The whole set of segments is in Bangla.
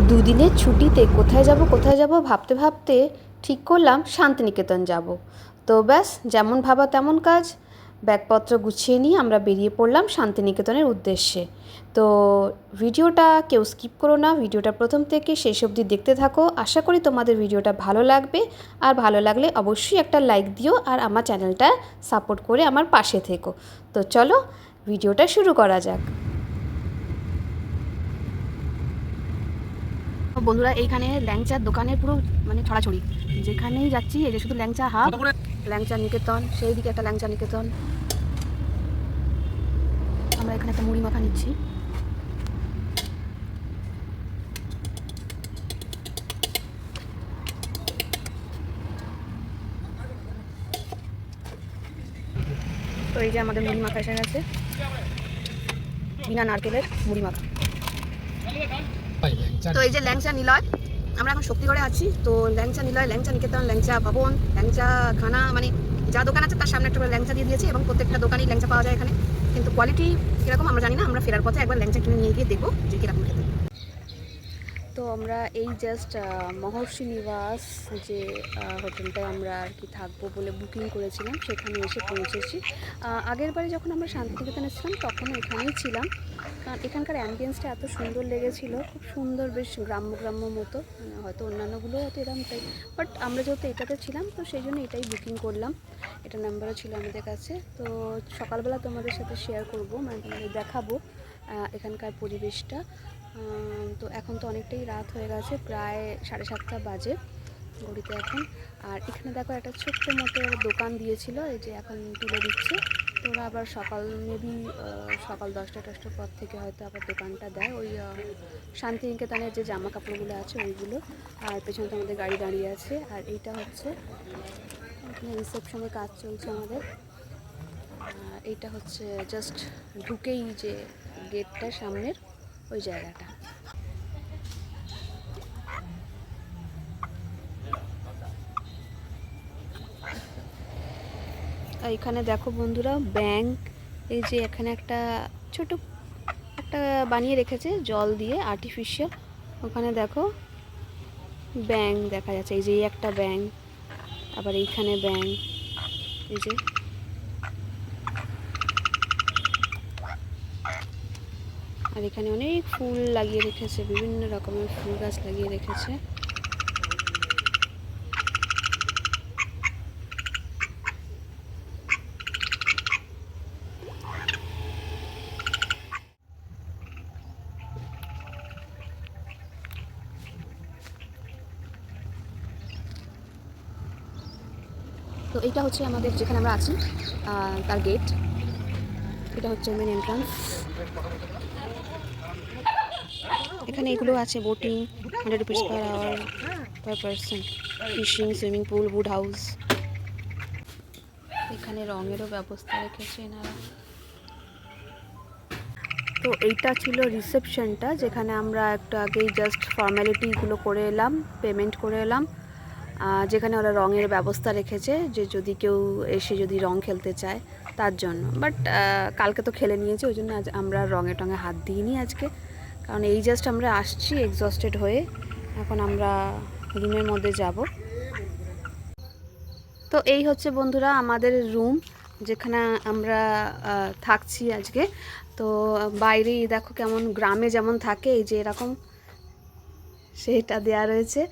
দুদিনের ছুটিতে কোথায় যাব ভাবতে ভাবতে ঠিক করলাম শান্তিনিকেতন যাব। তো ব্যাস, যেমন ভাবা তেমন কাজ। ব্যাগপত্র গুছিয়ে নিয়ে আমরা বেরিয়ে পড়লাম শান্তিনিকেতনের উদ্দেশ্যে। তো ভিডিওটা কেউ স্কিপ করো না, ভিডিওটা প্রথম থেকে শেষ অবধি দেখতে থাকো। আশা করি তোমাদের ভিডিওটা ভালো লাগবে, আর ভালো লাগলে অবশ্যই একটা লাইক দিও, আর আমার চ্যানেলটা সাপোর্ট করে আমার পাশে থেকো। তো চলো ভিডিওটা শুরু করা যাক। বন্ধুরা, এইখানে ল্যাংচার দোকানের পুরো মানে ছড়াছড়ি, যেখানেই যাচ্ছি এই যে শুধু ল্যাংচা হাব, ল্যাংচা নিকেতন, সেই দিকে একটা ল্যাংচা নিকেতন। আমরা এখানে একটা মুড়ি মাখা নিচ্ছি। তো এই যে আমাদের মুড়ি মাখা এসে গেছে, বিনা নারকেলের মুড়ি মাখা। তো এই যে ল্যাংচা নিলয়, আমরা এখন শক্তিগড়ে আছি। তো ল্যাংচা নিলয়, ল্যাংচা নিকেতন, ল্যাংচা ভবন, ল্যাংচা খানা, মানে যা দোকান আছে তার সামনে একটা ল্যাংচা দিয়ে দিয়েছে, এবং প্রত্যেকটা দোকানেই ল্যাংচা পাওয়া যায় এখানে। কিন্তু কোয়ালিটি কীরকম আমরা জানি না, আমরা ফেরার পথে একবার ল্যাংচা কিনে নিয়ে গিয়ে দেখবো যে কীরকম খেতে। তো আমরা এই জাস্ট মহর্ষি নিবাস যে হোটেলটায় আমরা আর কি থাকবো বলে বুকিং করেছিলাম, সেখানে এসে পৌঁছেছি। আগের বারে যখন আমরা শান্তিনিকেতনে এসেছিলাম তখনও এখানেই ছিলাম, কারণ এখানকার অ্যাম্বিয়েন্সটা এত সুন্দর লেগেছিলো, খুব সুন্দর, বেশ গ্রাম্য গ্রাম্য মতো। হয়তো অন্যান্যগুলো হয়তো এরকম টাইপ, বাট আমরা যেহেতু এটাতে ছিলাম তো সেই জন্য এটাই বুকিং করলাম। এটা নাম্বারও ছিল আমাদের কাছে। তো সকালবেলা তোমাদের সাথে শেয়ার করবো, মানে তোমাদের দেখাবো এখানকার পরিবেশটা। তো এখন তো অনেকটাই রাত হয়ে গেছে, প্রায় 7:30 বাজে ঘড়িতে এখন। আর এখানে দেখো একটা ছোট্ট মতো দোকান দিয়েছিল, এই যে এখন তুলে দিচ্ছে। তো ওরা আবার সকাল মেবি সকাল 10টার পর থেকে হয়তো আবার দোকানটা দেয়, ওই শান্তিনিকেতনের যে জামা কাপড়গুলো আছে ওইগুলো। আর পেছনে তো আমাদের গাড়ি দাঁড়িয়ে আছে। আর এইটা হচ্ছে এখানে রিসেপশনে কাজ চলছে আমাদের। এইটা হচ্ছে জাস্ট ঢুকেই যে গেটটা সামনের ওই জায়গাটা। এখানে দেখো বন্ধুরা, ব্যাংক, এই যে এখানে একটা ছোট একটা বানিয়ে রেখেছে জল দিয়ে আর্টিফিশিয়াল। ওখানে দেখো ব্যাংক দেখা যাচ্ছে, এই যে একটা ব্যাংক, আবার এইখানে ব্যাংক, এই যে। আর এখানে অনেক ফুল লাগিয়ে রেখেছে, বিভিন্ন রকমের ফুল গাছ লাগিয়ে রেখেছে। তো এইটা হচ্ছে আমাদের যেখানে আমরা আছি তার গেট। এটা হচ্ছে মেন এন্ট্রান্স। এখানে এগুলো আছে, boating 100 rupees per hour per person, fishing, swimming pool, boat house. এখানে রঙেরও ব্যবস্থা রেখেছে এনারা। তো এইটা ছিল রিসেপশনটা, যেখানে আমরা একটু আগেই জাস্ট ফর্মালিটিগুলো করে এলাম, পেমেন্ট করে এলাম। যেখানে ওরা রঙের ব্যবস্থা রেখেছে, যে যদি কেউ এসে যদি রং খেলতে চায় তার জন্য। বাট কালকে তো খেলে নিয়েছি, ওই জন্য আজ আমরা রঙে টঙে হাত দিইনি আজকে, কারণ এই জাস্ট আমরা আসছি এক্সস্টেড হয়ে। এখন আমরা রুমের মধ্যে যাব। তো এই হচ্ছে বন্ধুরা আমাদের রুম, যেখানে আমরা থাকছি আজকে। তো বাইরেই দেখো কেমন গ্রামে যেমন থাকে, এই যে এরকম সেইটা দেয়া রয়েছে।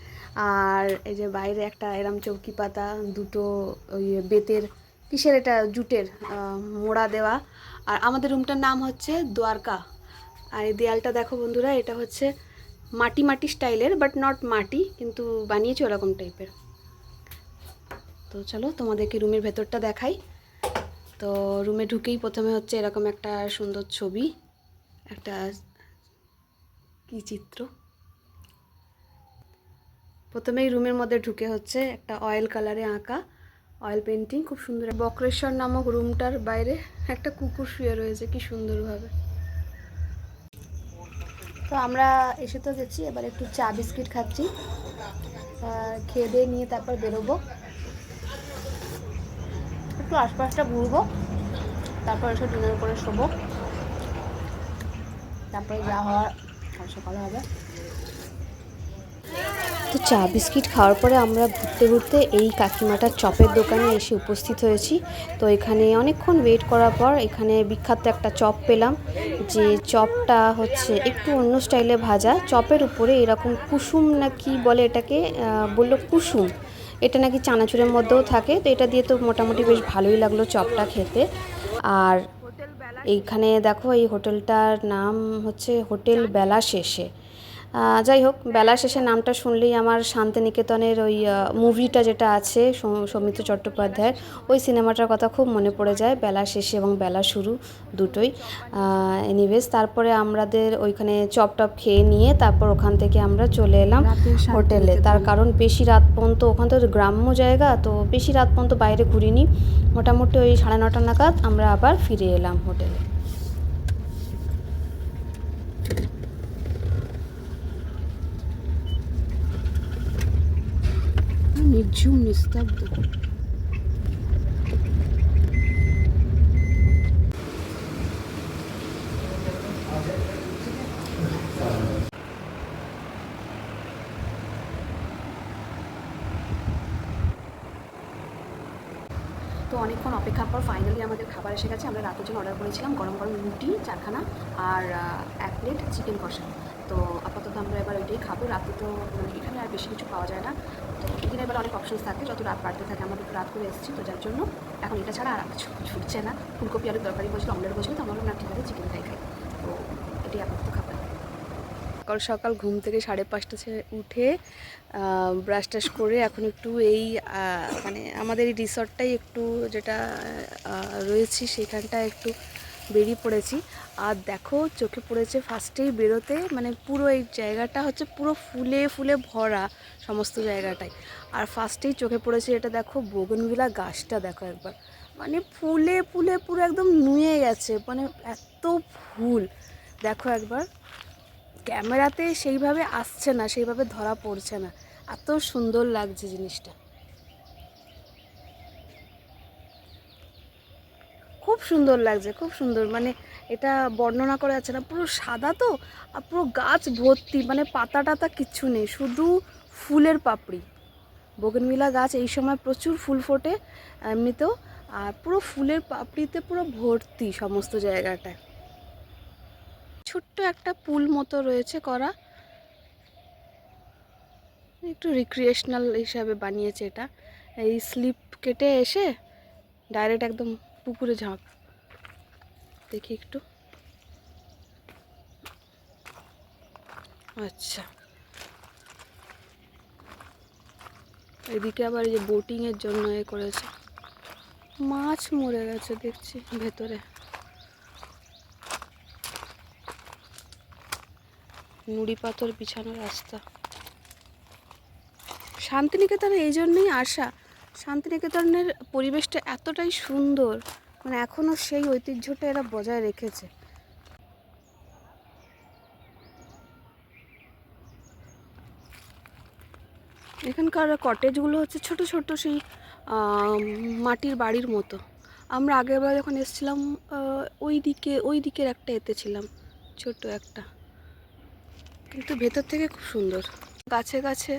আর এই যে বাইরে একটা এরম চৌকি পাতা, দুটো ওই বেতের কিসের এটা জুটের মোড়া দেওয়া। আর আমাদের রুমটার নাম হচ্ছে দ্বারকা। আর এই দেয়ালটা দেখো বন্ধুরা, এটা হচ্ছে মাটি মাটি স্টাইলের, বাট নট মাটি, কিন্তু বানিয়েছে ওরকম টাইপের। তো চলো তোমাদেরকে রুমের ভেতরটা দেখাই। তো রুমে ঢুকেই প্রথমে হচ্ছে এরকম একটা সুন্দর ছবি, একটা কি চিত্র। প্রথমেই রুমের মধ্যে ঢুকে হচ্ছে একটা অয়েল কালারে আঁকা অয়েল পেন্টিং, খুব সুন্দর। বক্রেশ্বর নামক রুমটার বাইরে একটা কুকুর শুয়ে রয়েছে কি সুন্দরভাবে। তো আমরা এসে তো গেছি, এবার একটু চা বিস্কিট খাচ্ছি, খেয়ে দিয়ে নিয়ে তারপর বেরোবো, একটু আশপাশটা ঘুরবো, তারপর এসে ডিনার করে শোবো, তারপরে যা হওয়ার কাল সকালে হবে। তো চা বিস্কিট খাওয়ার পরে আমরা ঘুরতে ঘুরতে এই কাকিমাটার চপের দোকানে এসে উপস্থিত হয়েছি। তো এখানে অনেকক্ষণ ওয়েট করার পর এখানে বিখ্যাত একটা চপ পেলাম, যে চপটা হচ্ছে একটু অন্য স্টাইলে ভাজা। চপের উপরে এরকম কুসুম না কি বলে এটাকে, বললো কুসুম, এটা নাকি চানাচুরের মধ্যেও থাকে। তো এটা দিয়ে তো মোটামুটি বেশ ভালোই লাগলো চপটা খেতে। আর এইখানে দেখো এই হোটেলটার নাম হচ্ছে হোটেল বেলা শেষে। যাই হোক, বেলা শেষে নামটা শুনলেই আমার শান্তিনিকেতনের ওই মুভিটা যেটা আছে সৌমিত্র চট্টোপাধ্যায়ের, ওই সিনেমাটার কথা খুব মনে পড়ে যায়, বেলা শেষে এবং বেলা শুরু দুটোই। এনিওয়েজ, তারপরে আমাদের ওইখানে চপ টপ খেয়ে নিয়ে তারপর ওখান থেকে আমরা চলে এলাম হোটেলে। তার কারণ বেশি রাত পর্যন্ত, ওখান তো গ্রাম্য জায়গা, তো বেশি রাত পর্যন্ত বাইরে ঘুরিনি। মোটামুটি ওই 9:30 নাগাদ আমরা আবার ফিরে এলাম হোটেলে। নিঝুম নিস্তব্ধ। তো অনেকক্ষণ অপেক্ষার পর ফাইনালি আমাদের খাবার এসে গেছে। আমরা রাতের জন্য অর্ডার করেছিলাম গরম গরম রুটি 4খানা আর 1 প্লেট চিকেন কষা। তো আপাতত আমরা এবার ওইটাই খাবো। রাতে তো মানে এখানে আর বেশি কিছু পাওয়া যায় না, তো দিনের বেলা অনেক অপশনস থাকে, যত রাত বাড়তে থাকে। আমাদের একটু রাত করে এসেছি, তো যার জন্য এখন এটা ছাড়া আর কিছু ছুটছে না। ফুলকপি আলুর তরকারি বলছিল, অমলেট বলছিল, তো আমরা না ঠিক আছে চিকেন খাই। তো এটাই আপাতত খাবার। সকাল সকাল ঘুম থেকে 5:30 উঠে ব্রাশ টাশ করে এখন একটু এই মানে আমাদের এই রিসর্টটাই একটু যেটা রয়েছি সেখানটা একটু বেরিয়ে পড়েছি। আর দেখো চোখে পড়েছে ফার্স্টেই বেরোতে, মানে পুরো এই জায়গাটা হচ্ছে পুরো ফুলে ফুলে ভরা সমস্ত জায়গাটাই। আর ফার্স্টেই চোখে পড়েছে এটা দেখো, বোগনভিলা গাছটা দেখো একবার, মানে ফুলে ফুলে পুরো একদম নুয়ে গেছে, মানে এত ফুল দেখো একবার। ক্যামেরাতে সেইভাবে আসছে না, সেইভাবে ধরা পড়ছে না, এত সুন্দর লাগছে জিনিসটা, খুব সুন্দর লাগছে, খুব সুন্দর। মানে এটা বর্ণনা করা যাচ্ছে না, পুরো সাদা তো, আর পুরো গাছ ভর্তি, মানে পাতা টাতা কিচ্ছু নেই, শুধু ফুলের পাপড়ি। বোগেনভিলা গাছ এই সময় প্রচুর ফুল ফোটে এমনিতেও, আর পুরো ফুলের পাপড়িতে পুরো ভর্তি সমস্ত জায়গাটায়। ছোট্ট একটা পুল মতো রয়েছে করা, একটু রিক্রিয়েশনাল হিসাবে বানিয়েছে এটা। এই স্লিপ কেটে এসে ডাইরেক্ট একদম পুকুরে ঝাঁপ। দেখি একটু, আচ্ছা এদিকে আবার এই যে বোটিংয়ের জন্য এ করেছে। মাছ মরে গেছে দেখছি ভেতরে, নুড়ি পাথর বিছানো রাস্তা। শান্তিনিকেতনে এই জন্যই আসা, শান্তিনিকেতনের পরিবেশটা এতটাই সুন্দর, মানে এখনও সেই ঐতিহ্যটা এরা বজায় রেখেছে। এখানকার কটেজগুলো হচ্ছে ছোট ছোট সেই মাটির বাড়ির মতো। আমরা আগেরবার যখন এসেছিলাম ওই দিকের একটা এতে ছিলাম, ছোট একটা, কিন্তু ভেতর থেকে খুব সুন্দর। গাছে গাছে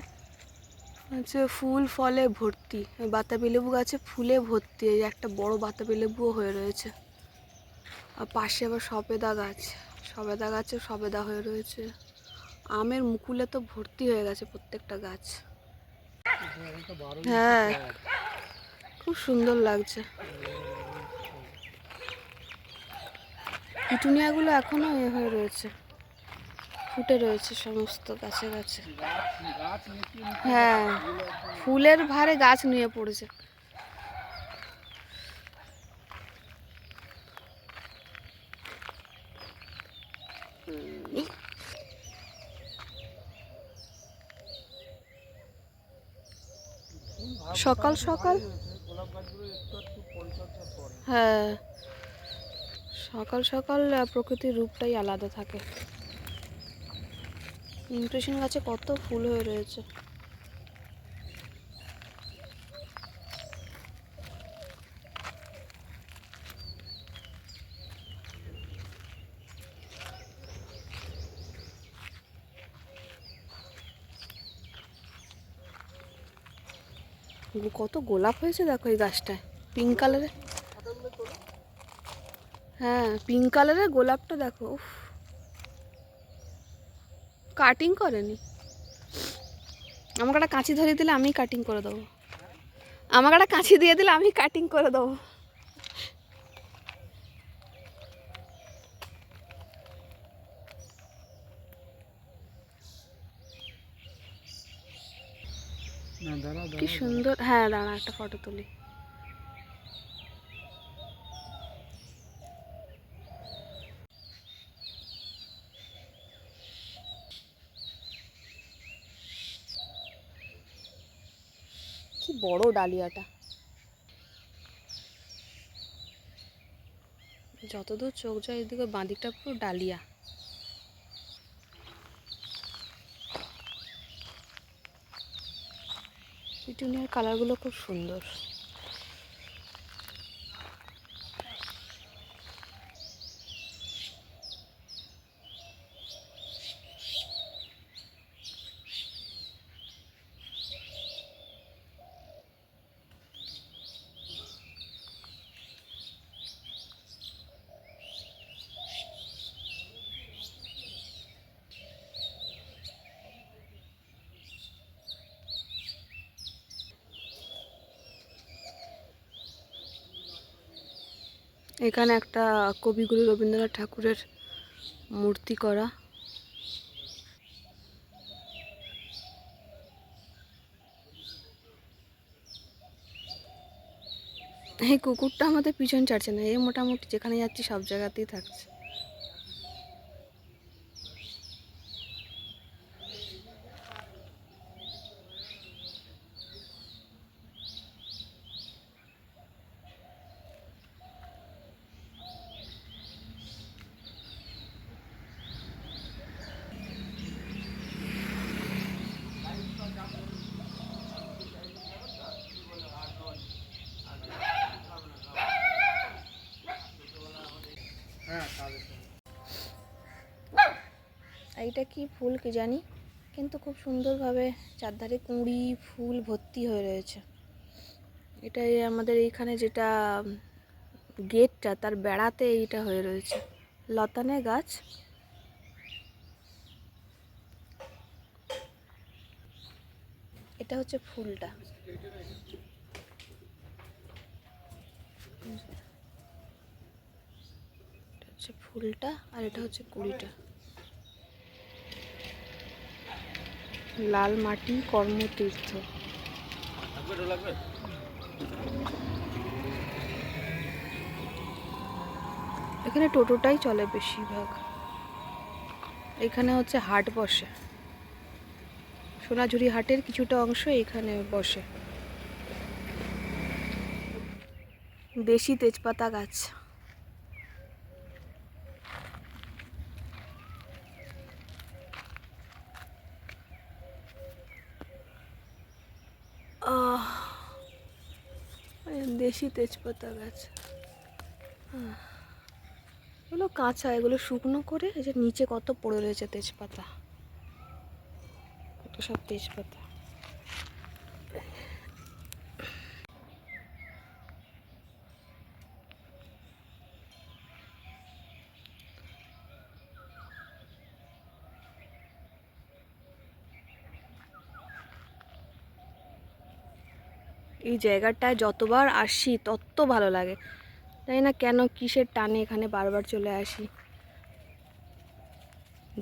হচ্ছে ফুল ফলে ভর্তি, বাতাবি লেবু গাছে ফুলে ভর্তি, এই একটা বড় বাতাবি লেবুও হয়ে রয়েছে। আর পাশে আবার সবেদা গাছ, সবেদা গাছে সবেদা হয়ে রয়েছে। আমের মুকুলে তো ভর্তি হয়ে গেছে প্রত্যেকটা গাছ। হ্যাঁ খুব সুন্দর লাগছে। পিটুনিয়াগুলো এখনো এ হয়ে রয়েছে, ফুটে রয়েছে সমস্ত গাছে গাছে। হ্যাঁ ফুলের ভারে গাছ নুয়ে পড়েছে। সকাল সকাল, হ্যাঁ সকাল সকাল প্রকৃতির রূপটাই আলাদা থাকে। ইমপ্রেশন গাছে কত ফুল হয়ে রয়েছে। কত গোলাপ হয়েছে দেখো এই গাছটায়, পিঙ্ক কালারের। হ্যাঁ, পিঙ্ক কালারের গোলাপটা দেখো। উফ, কাটিং করেনি। আমাকে একটা কাঁচি ধরিয়ে দিলে আমি কাটিং করে দেবো। আমাকে একটা কাঁচি দিয়ে দিলে আমি কাটিং করে দেবো। কি সুন্দর। হ্যাঁ দাঁড়া, একটা ফটো তুলি। কি বড় ডালিয়াটা, যতদূর চোখ যায় এদিকে বাঁদিকটা পুরো ডালিয়া। পিটুনিয়ার কালারগুলো খুব সুন্দর। এখানে একটা কবিগুরু রবীন্দ্রনাথ ঠাকুরের মূর্তি করা। এই কুকুরটা আমাদের পিছন ছাড়ছে না, এই মোটামুটি যেখানে যাচ্ছি সব জায়গাতেই থাকছে। এইটা কি ফুল কি জানি, কিন্তু খুব সুন্দরভাবে চারধারে কুঁড়ি ফুল ভর্তি হয়ে রয়েছে। এটাই আমাদের এইখানে যেটা গেটটা, তার বেড়াতে এইটা হয়ে রয়েছে লতানে গাছ। এটা হচ্ছে ফুলটা, এটা হচ্ছে ফুলটা, আর এটা হচ্ছে কুড়িটা। লাল মাটি কর্মতীর্থ। এখানে টোটোটাই চলে বেশিরভাগ। এখানে হচ্ছে হাট বসে, সোনাঝুরি হাটের কিছুটা অংশ এখানে বসে। দেশি তেজপাতা গাছ। দেশি তেজপাতা গাছ। এগুলো কাঁচা, এগুলো শুকনো করে এই যে নিচে কত পড়ে রয়েছে তেজপাতা, কত সব তেজপাতা। এই জায়গাটায় যতবার আসি তত ভালো লাগে, জানি না কেন, কিসের টানে এখানে বারবার চলে আসি।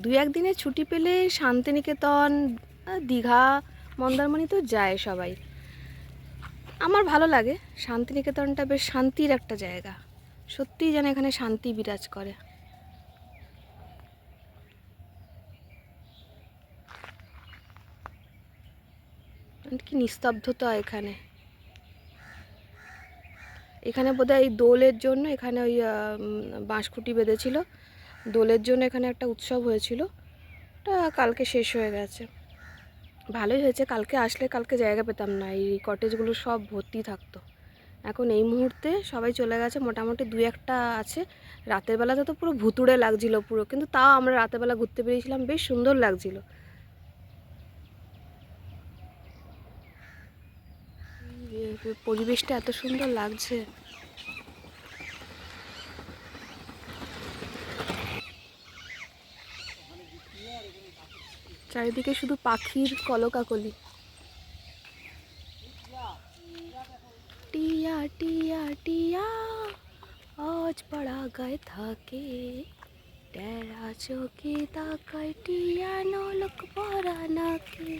দু একদিনের ছুটি পেলে শান্তিনিকেতন, দীঘা, মন্দারমণি তো যায় সবাই। আমার ভালো লাগে, শান্তিনিকেতনটা বেশ শান্তির একটা জায়গা, সত্যিই যেন এখানে শান্তি বিরাজ করে। কি নিস্তব্ধতা এখানে। এখানে বোধহয় এই দোলের জন্য এখানে ওই বাঁশখুঁটি বেঁধেছিল, দোলের জন্য এখানে একটা উৎসব হয়েছিল, ওটা কালকে শেষ হয়ে গেছে। ভালোই হয়েছে, কালকে আসলে কালকে জায়গা পেতাম না, এই কটেজগুলো সব ভর্তি থাকতো। এখন এই মুহূর্তে সবাই চলে গেছে, মোটামুটি দু একটা আছে। রাতের বেলাতে তো পুরো ভুতুড়ে লাগছিল পুরো, কিন্তু তাও আমরা রাতের বেলা ঘুরতে বেরিয়েছিলাম, বেশ সুন্দর লাগছিল। পরিবেশটা এত সুন্দর লাগছে। চারিদিকে শুধু পাখির কলকাকলি। টিয়া টিয়া টিয়া আজ পড়া গায়ে থাকে, টেরা চোখে তাকায় টিয়া নলক পরা নাকে।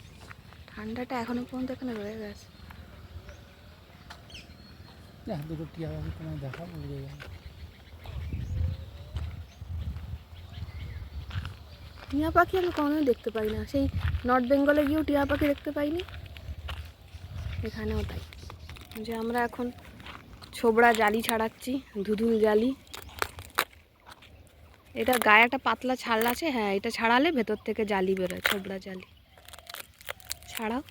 ঠান্ডাটা এখনো পর্যন্ত এখানে রয়ে গেছে। দুটো টিয়া পাখি তোমায় দেখাবো। টিয়া পাখি আমি কখনোই দেখতে পাই না, সেই নর্থ বেঙ্গলে গিয়েও টিয়া পাখি দেখতে পাইনি, এখানেও তাই। যে আমরা এখন ছোবড়া জালি ছাড়াচ্ছি, ধুধুল জালি। এটা গায়ে একটা পাতলা ছাল আছে, হ্যাঁ এটা ছাড়ালে ভেতর থেকে জালি বেরোয়, ছোবড়া জালি। ছাড়াও।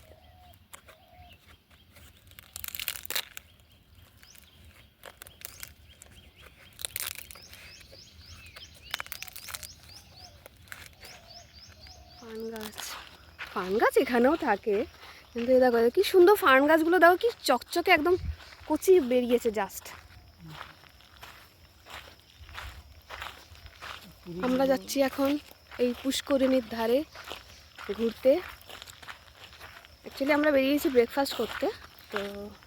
ফার্ন গাছ, ফার্ন গাছ এখানেও থাকে, কিন্তু এ দেখো কি সুন্দর ফার্ন গাছগুলো, দেখো কি চকচকে একদম কচি বেরিয়েছে জাস্ট। আমরা যাচ্ছি এখন এই পুষ্করিণীর ধারে ঘুরতে। অ্যাকচুয়ালি আমরা বেরিয়েছি ব্রেকফাস্ট করতে, তো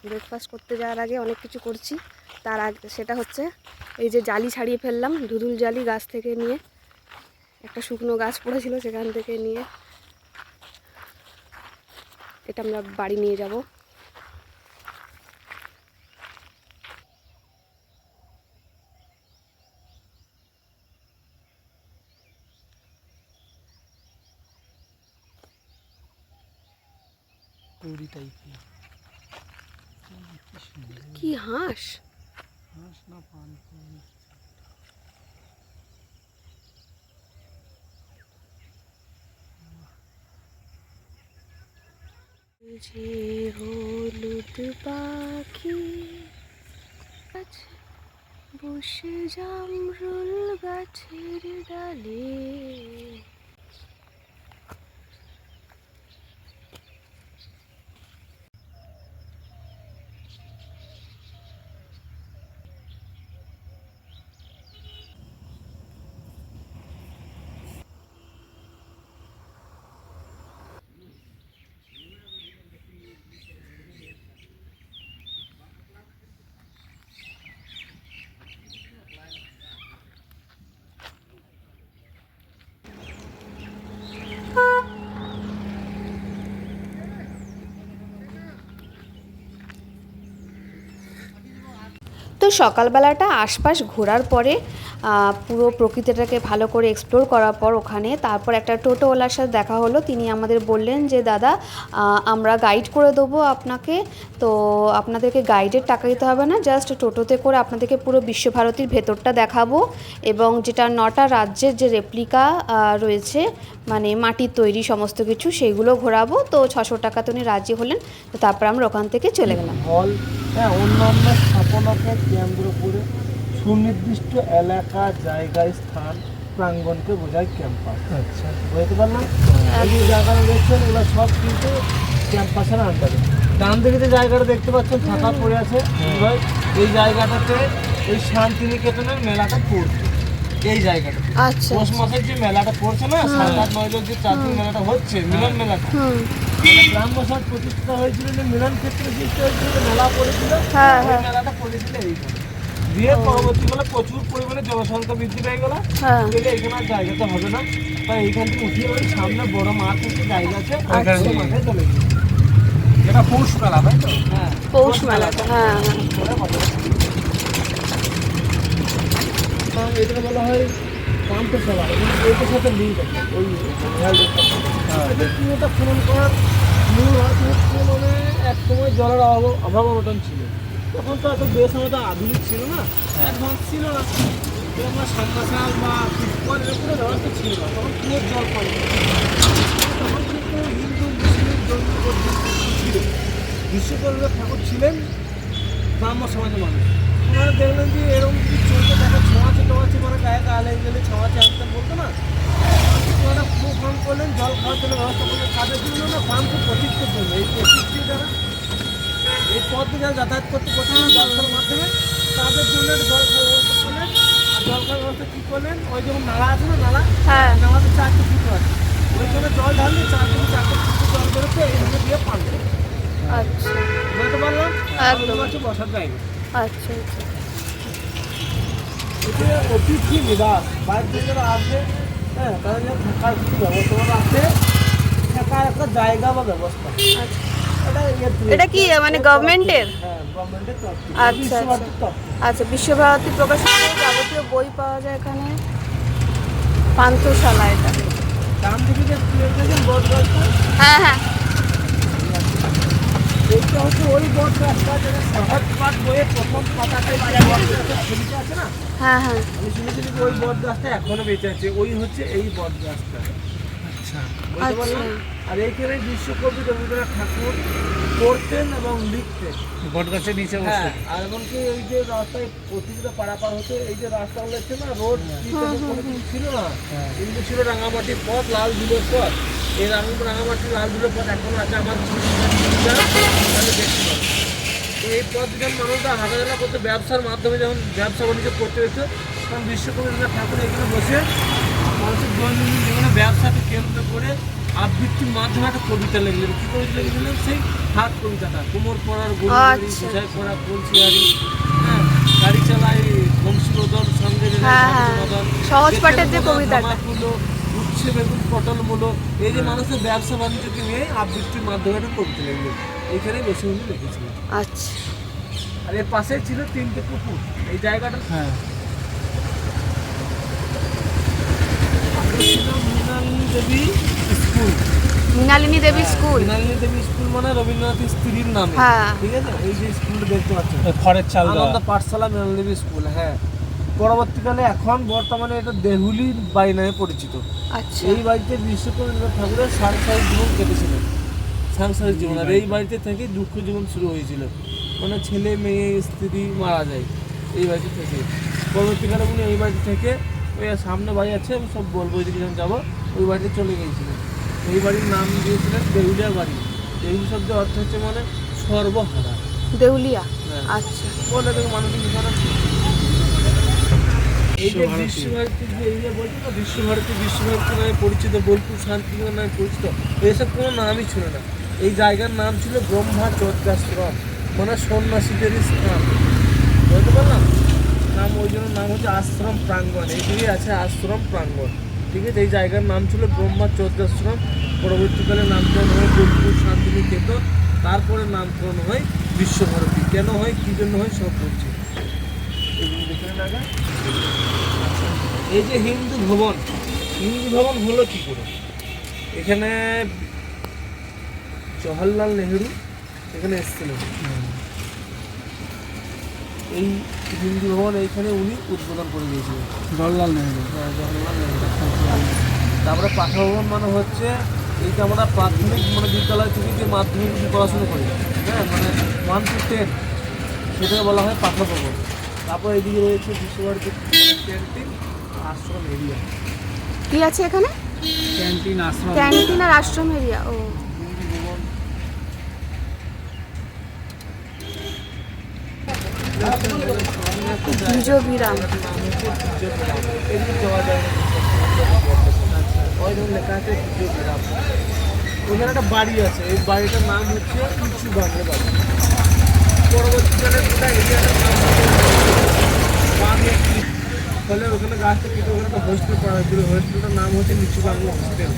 ব্রেকফাস্ট করতে যাওয়ার আগে অনেক কিছু করছি। তার আগে সেটা হচ্ছে এই যে জালি ছাড়িয়ে ফেললাম, ধুধুল জালি গাছ থেকে নিয়ে, একটা শুকনো গাছ পড়েছিল সেখান থেকে নিয়ে এটা আমরা বাড়ি নিয়ে যাব। কি হাঁস, হাঁস না পান যে হলুদ পাখি বসে জামরুল গাছের ডালে। তো সকালবেলাটা আশপাশ ঘোরার পরে পুরো প্রকৃতিটাকে ভালো করে এক্সপ্লোর করার পর ওখানে তারপর একটা টোটোওয়ালার সাথে দেখা হলো। তিনি আমাদের বললেন যে দাদা আমরা গাইড করে দেবো আপনাকে, তো আপনাদেরকে গাইডের টাকা দিতে হবে না, জাস্ট টোটোতে করে আপনাদেরকে পুরো বিশ্বভারতীর ভেতরটা দেখাবো এবং যেটা 9টা রাজ্যের যে রেপ্লিকা রয়েছে মানে মাটির তৈরি সমস্ত কিছু সেগুলো ঘোরাবো। তো 600 টাকাতে উনি রাজি হলেন, তো তারপর আমরা ওখান থেকে চলে গেলাম। হল হ্যাঁ অন্যান্য স্থাপনাকে কেন্দ্র করে সুনির্দিষ্ট এলাকা জায়গায় স্থান প্রাঙ্গণকে বোঝায় ক্যাম্পাস। আচ্ছা বুঝতে পারলাম। এই যে জায়গাটা দেখছেন এগুলো সব কিন্তু ক্যাম্পাসের আন্ডারে। ডান দিকে যে জায়গাটা দেখতে পাচ্ছেন ফাঁকা পড়ে আছে, এই জায়গাটাতে এই শান্তিনিকেতনের মেলাটা পড়ছে। এই জায়গাটা আচ্ছা পৌষ মাসের যে মেলাটা পড়ছে না, 7-8-9 যে 4 দিন মেলাটা হচ্ছে, মিলন মেলাটা ব্রাহ্মসমাজ প্রতিষ্ঠা হয়েছিল, মিলন ক্ষেত্রে সৃষ্টি হয়েছিল, মেলা পড়েছিল, ওই মেলাটা পড়েছিল এইখানে। দিয়ে পরবর্তীকালে প্রচুর পরিমাণে জনসংখ্যা বৃদ্ধি পেয়ে গেল, এখানে আর জায়গাতে হবে না, তাই এইখান থেকে উঠিয়ে ওই সামনে বড় মাঠ আছে, জায়গা আছে, ওই মাঠে চলে গেছে। এটা পৌষ মেলা তাই তো? হ্যাঁ পৌষ মেলাটা, হ্যাঁ এটা বলা হয় পান্থশালা, এটার সাথে লিঙ্ক আছে ওই এটা খনন করার মূল হাত হচ্ছে মানে এক সময় জলের অভাব অনটন ছিল, তখন তো এত বেশ আমাদের আধুনিক ছিল না, অ্যাডভান্স ছিল না, আমরা সামনাসাল বা টিপকল এরকম ব্যবস্থা ছিল না, তখন কুয়োর জল পাই, তখন কিন্তু হিন্দু মুসলিম জৈন ছিল, বিশ্বকর্মা ঠাকুর ছিলেন ব্রাহ্ম সমাজের মানুষ। ওনারা দেখলেন যে এরকম যদি চলতে থাকে ছোঁয়াচে টোয়াচে মানে গায়ে গালে গেলে ছোঁয়াচে আসতে বলতো না, ওনারা কুয়ো খনন করলেন, জল খাওয়ার জন্য ব্যবস্থা করলেন, তাদের জন্য না ফার্ম খুব প্রতিষ্ঠিত জন্য এই প্রতিষ্ঠিত দ্বারা এই পথ দিয়ে যারা যাতায়াত করতে কোথাও জলখার মাধ্যমে তাদের জন্য একটা জলখার ব্যবস্থা করলেন। আর জলখার ব্যবস্থা কী করলেন, ওই যেমন নালা আছে না, নালা, হ্যাঁ নালাতে 4টে ফুটো আছে, ওইখানে জল ঢাললে 4 থেকে 4টে ফুটো জল বেরোচ্ছে, এইভাবে দিয়ে পান করে। আচ্ছা বলতে পারলাম একদম। হচ্ছে বসার জায়গা। আচ্ছা আচ্ছা এটা অতিথি নিবাস, বাইরে থেকে যারা আসবে, হ্যাঁ, তাদের জন্য থাকার কিছু ব্যবস্থা আছে, থাকার একটা জায়গা বা ব্যবস্থা। আচ্ছা এটা এটা কি মানে গভর্নমেন্টের? হ্যাঁ, গভর্নমেন্টের তরফ থেকে, আচ্ছা, বিশ্বভারতীর তরফ থেকে। আচ্ছা বিশ্বভারতী প্রকাশনের যাবতীয় বই পাওয়া যায় এখানে। পান্থশালা এটা। ডান দিকে যে দেখেছেন বট গাছটা, হ্যাঁ হ্যাঁ এইটা হচ্ছে ওই বট গাছটা, যেটা সহজ পাঠ বইয়ের প্রথম পাতাটাই যে বট গাছের ছবিটা আছে না, হ্যাঁ হ্যাঁ আমি শুনেছি যে ওই বট গাছটা এখনো বেঁচে আছে, ওই হচ্ছে এই বট গাছটা। আচ্ছা, বলতে পারলাম। আর এইখানে বিশ্বকবি রবীন্দ্রনাথ ঠাকুর পড়তেন এবং লিখতেন বট গাছের নিচে বসে। আর এমনকি এই যে রাস্তায় প্রতিটা পারাপার হতো, এই যে রাস্তাগুলো আছে না, রোড ছিল না, কিন্তু ছিল রাঙামাটির পথ, লাল ধুলোর পথ। এই রাঙামাটির লাল ধুলোর পথ এখনো আছে, আমার দেখতে পাবো। তো এই পথ যখন মানুষরা হাঁটাচলা করতে, ব্যবসার মাধ্যমে যখন ব্যবসা বাণিজ্য করতে হতো, তখন বিশ্বকবি রবীন্দ্রনাথ ঠাকুর এখানে বসে মানুষের দৈনন্দিন জীবনে ব্যবসাকে কেন্দ্র করে আবৃত্তির মাধ্যমে একটা কবিতা লিখলেন। কী কবিতা লিখেছিলেন? সেই হাত কবিতাটা, কোমর পড়ার গরুগাড়ি, বোঝাই পড়া কলসিয়ারি, হ্যাঁ, গাড়ি চালাই বংশীবদল, সঙ্গে সহজ পাঠের যে কবিতাটা, উচ্ছে বেগুন পটল মূলো, এই যে মানুষের ব্যবসা বাণিজ্যকে নিয়ে আবৃত্তির মাধ্যমে একটা কবিতা লিখলেন, এইখানেই বসে উনি লিখেছিলেন। আচ্ছা আর এর পাশে ছিল 3টে পুকুর, এই জায়গাটা, হ্যাঁ, মৃণালিনী দেবী স্কুল। মৃণালিনী দেবী স্কুল। মৃণালিনী দেবী স্কুল মানে রবীন্দ্রনাথের স্ত্রীর নামে, হ্যাঁ ঠিক আছে। এই যে স্কুলটা দেখতে পাচ্ছেন, খড়ের চাল আনন্দ পাঠশালা মৃণালিনী দেবী স্কুল, হ্যাঁ। পরবর্তীকালে এখন বর্তমানে এটা দেহুলি বাড়ি নামে পরিচিত। আচ্ছা এই বাড়িতে বিশ্বকবি রবীন্দ্রনাথ ঠাকুরের সাংসারিক জীবন কেটেছিলেন, সাংসারিক জীবন। আর এই বাড়িতে থেকে দুঃখ জীবন শুরু হয়েছিল, মানে ছেলে মেয়ে স্ত্রী মারা যায় এই বাড়িতে থেকে। পরবর্তীকালে উনি এই বাড়িতে থেকে, ওই সামনে বাড়ি আছে, আমি সব বলবো, ওইদিকে যখন যাবো, ওই বাড়িতে চলে গিয়েছিলেন। এই বাড়ির নাম দিয়েছিলেন দেউলিয়া বাড়ি। দেউলি শব্দের অর্থ হচ্ছে মানে সর্বহারা, দেউলিয়া। হ্যাঁ। আচ্ছা ওটা থেকে মানুষের বিষয়টা এই যে বিশ্বভারতী, যে এই যে বলছি না বিশ্বভারতী, বিশ্বভারতী নামে পরিচিত, বোলপুর শান্তিনিকেতন নামে পরিচিত, এইসব কোনো নামই ছিল না। এই জায়গার নাম ছিল ব্রহ্মা চোদ্দাশ্রম, মানে সন্ন্যাসীদেরই স্থান, বলতে পারলাম। নাম ওই জন্য নাম হচ্ছে আশ্রম প্রাঙ্গণ, এইদিকে আছে আশ্রম প্রাঙ্গণ, ঠিক আছে। এই জায়গার নাম ছিল ব্রহ্মা চোদ্দাশ্রম। পরবর্তীকালে নামকরণ হয় বোলপুর শান্তিনিকেতন, তারপরে নামকরণ হয় বিশ্বভারতী। কেন হয়, কী জন্য হয়, সব বলছি। এই যে হিন্দু ভবন, হিন্দু ভবন হলো কি করে? এখানে জওহরলাল নেহেরু এখানে এসেছিলেন, এই হিন্দু ভবন এইখানে উনি উদ্বোধন করে দিয়েছিলেন, জওহরলাল নেহেরু। হ্যাঁ, জওহরলাল নেহেরু। তারপরে পাঠভবন মানে হচ্ছে এইটা আমরা প্রাথমিক মানে বিদ্যালয় থেকে যে মাধ্যমিক পড়াশুনো করি, হ্যাঁ, মানে 1 to 10, সেটাকে বলা হয় পাঠভবন। তারপর এদিকে রয়েছে বিশ্বভারতী ক্যান্টিন, আশ্রম এরিয়া। কি আছে এখানে? ক্যান্টিন, আশ্রম, ক্যান্টিন আর আশ্রম এরিয়া। ও বিজয়বিরাম। ওখানে একটা বাড়ি আছে, এই বাড়িটার নাম হচ্ছে নিচু বাংলা বাড়ি। পরবর্তীকালে গোটা এরিয়াটার নাম ফলে ওখানে গাছটা কেটে ওখানে একটা হোস্টেল করা হয়েছিল, হোস্টেলটার নাম হচ্ছে নিচু বাংলা হোস্টেল।